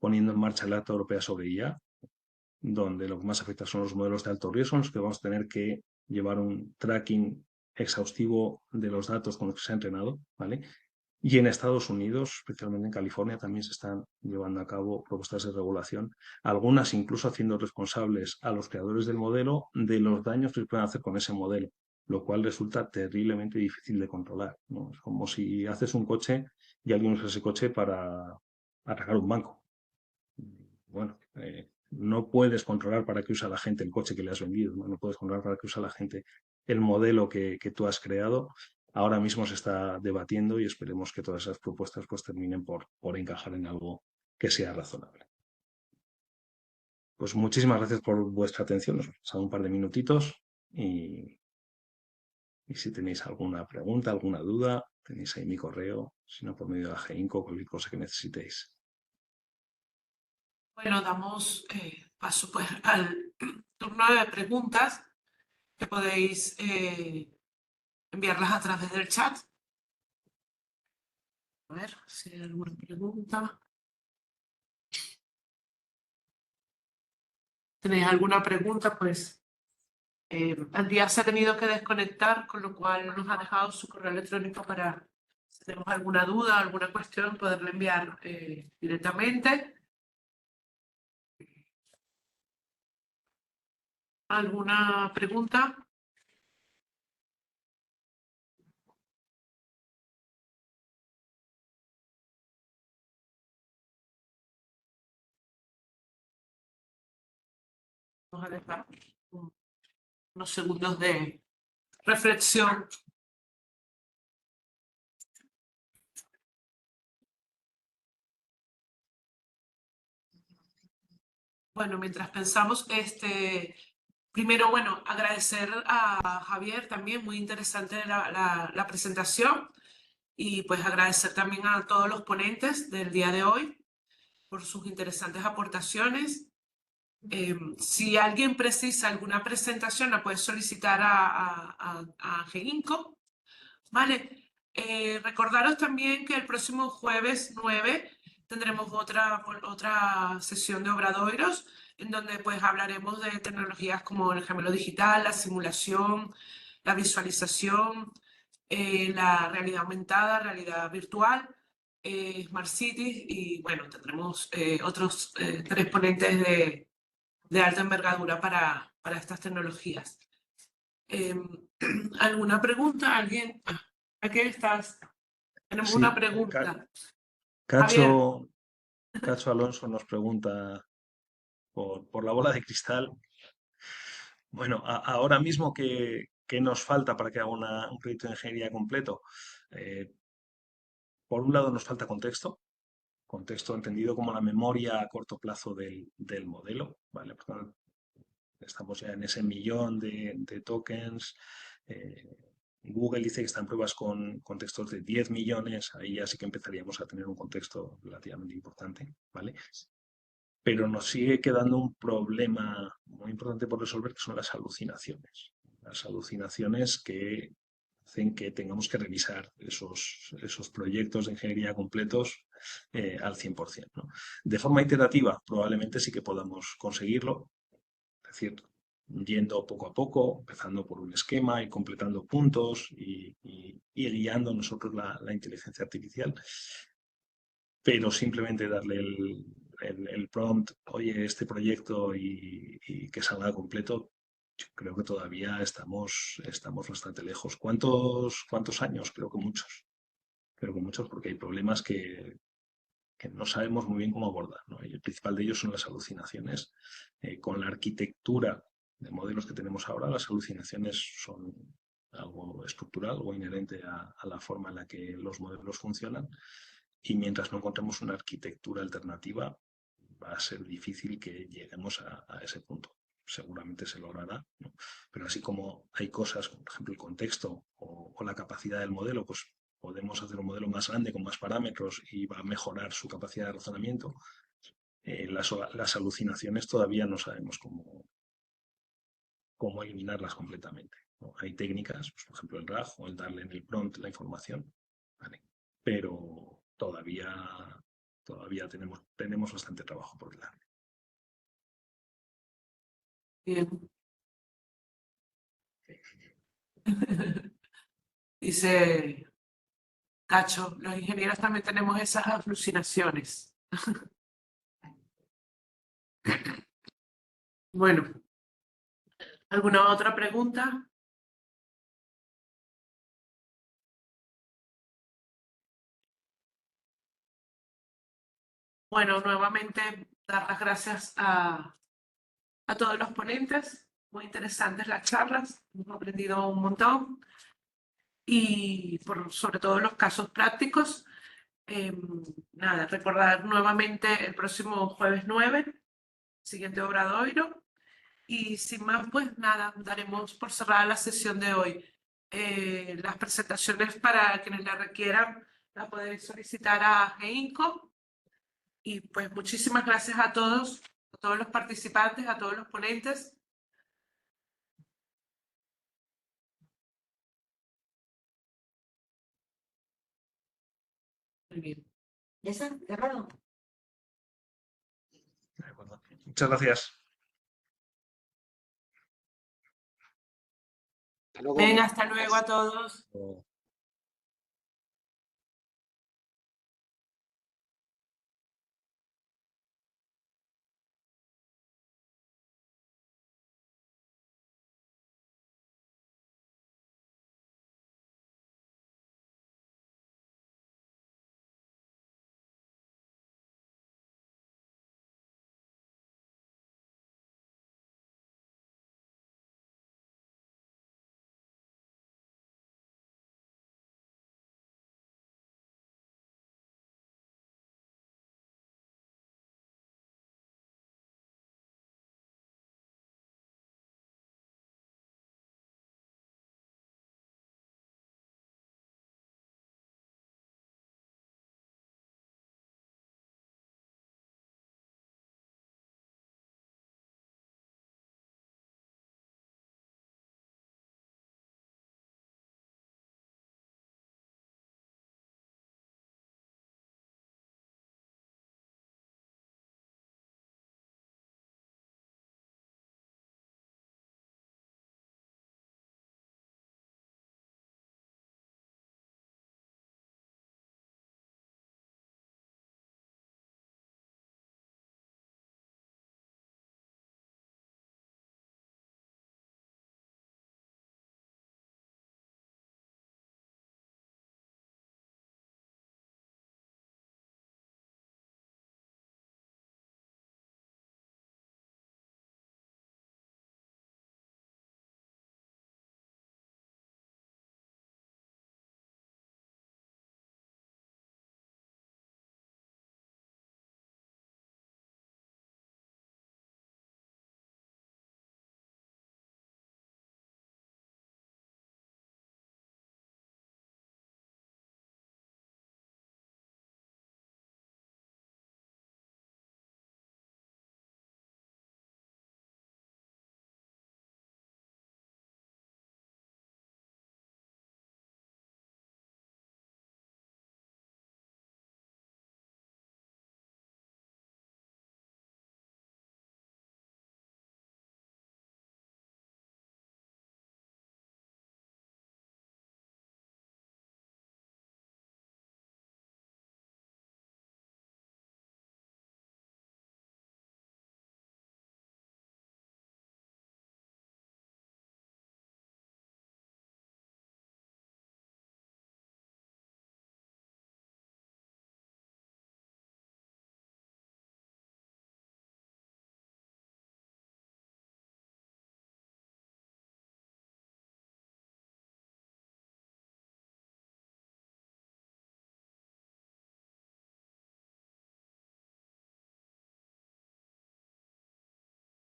poniendo en marcha la Acta Europea sobre IA, donde lo que más afecta son los modelos de alto riesgo, en los que vamos a tener que llevar un tracking exhaustivo de los datos con los que se ha entrenado, ¿vale? Y en Estados Unidos, especialmente en California, también se están llevando a cabo propuestas de regulación, algunas incluso haciendo responsables a los creadores del modelo de los daños que se pueden hacer con ese modelo, lo cual resulta terriblemente difícil de controlar, ¿no? Es como si haces un coche y alguien usa ese coche para atacar un banco. Bueno, no puedes controlar para qué usa la gente el coche que le has vendido, ¿no? No puedes controlar para qué usa la gente el modelo que tú has creado. Ahora mismo se está debatiendo y esperemos que todas esas propuestas pues terminen por encajar en algo que sea razonable. Pues muchísimas gracias por vuestra atención. Nos hemos pasado un par de minutitos y si tenéis alguna pregunta, alguna duda, tenéis ahí mi correo, si no por medio de AGINCO, cualquier cosa que necesitéis. Bueno, damos paso pues al turno de preguntas que podéis enviarlas a través del chat. A ver si hay alguna pregunta. ¿Tenéis alguna pregunta? Pues Andrea se ha tenido que desconectar, con lo cual nos ha dejado su correo electrónico para, si tenemos alguna duda, alguna cuestión, poderle enviar directamente. ¿Alguna pregunta? Vamos a dejar unos segundos de reflexión. Bueno, mientras pensamos, primero, bueno, agradecer a Javier también, muy interesante la presentación, y pues agradecer también a todos los ponentes del día de hoy por sus interesantes aportaciones. Si alguien precisa alguna presentación, la puede solicitar a GEINCO, ¿vale? Recordaros también que el próximo jueves 9 tendremos otra sesión de obradoiros, en donde pues hablaremos de tecnologías como el gemelo digital, la simulación, la visualización, la realidad aumentada, realidad virtual, Smart Cities, y bueno, tendremos otros 3 ponentes de alta envergadura para estas tecnologías. ¿Alguna pregunta? ¿Alguien? Aquí estás. Tenemos Sí, una pregunta. Javier. Cacho Alonso nos pregunta por la bola de cristal. Bueno, ahora mismo, ¿qué nos falta para que haga un proyecto de ingeniería completo? Por un lado nos falta contexto entendido como la memoria a corto plazo del modelo, ¿vale? Por tanto, estamos ya en ese millón de tokens. Google dice que está en pruebas con contextos de 10 millones, ahí ya sí que empezaríamos a tener un contexto relativamente importante, ¿vale? Pero nos sigue quedando un problema muy importante por resolver, que son las alucinaciones. Las alucinaciones que hacen que tengamos que revisar esos proyectos de ingeniería completos al 100%, ¿no? De forma iterativa, probablemente sí que podamos conseguirlo, es decir, yendo poco a poco, empezando por un esquema y completando puntos y guiando nosotros la inteligencia artificial, pero simplemente darle el prompt, oye, este proyecto y que salga completo, yo creo que todavía estamos bastante lejos. ¿Cuántos años? Creo que muchos. Creo que muchos, porque hay problemas que no sabemos muy bien cómo abordar, ¿no? Y el principal de ellos son las alucinaciones. Con la arquitectura de modelos que tenemos ahora, las alucinaciones son algo estructural, algo inherente a la forma en la que los modelos funcionan. Y mientras no encontremos una arquitectura alternativa, va a ser difícil que lleguemos a ese punto. Seguramente se logrará, ¿no? Pero así como hay cosas, como por ejemplo el contexto o la capacidad del modelo, pues podemos hacer un modelo más grande con más parámetros y va a mejorar su capacidad de razonamiento. Las alucinaciones todavía no sabemos cómo eliminarlas completamente, ¿no? Hay técnicas, pues, por ejemplo el RAG o el darle en el prompt la información, ¿vale? pero todavía tenemos bastante trabajo por delante. Bien. Dice Cacho, los ingenieros también tenemos esas alucinaciones. Bueno, ¿alguna otra pregunta? Bueno, nuevamente dar las gracias a todos los ponentes. Muy interesantes las charlas, hemos aprendido un montón. Y sobre todo los casos prácticos. Nada, recordar nuevamente el próximo jueves 9, siguiente obradoiro. Y sin más, pues nada, daremos por cerrada la sesión de hoy. Las presentaciones para quienes la requieran la pueden solicitar a GEINCO. Y pues muchísimas gracias a todos los participantes, a todos los ponentes. Muy bien. ¿Ya está? ¿Cerrado? De acuerdo. Muchas gracias. Hasta luego. Venga, hasta luego a todos. Hasta luego.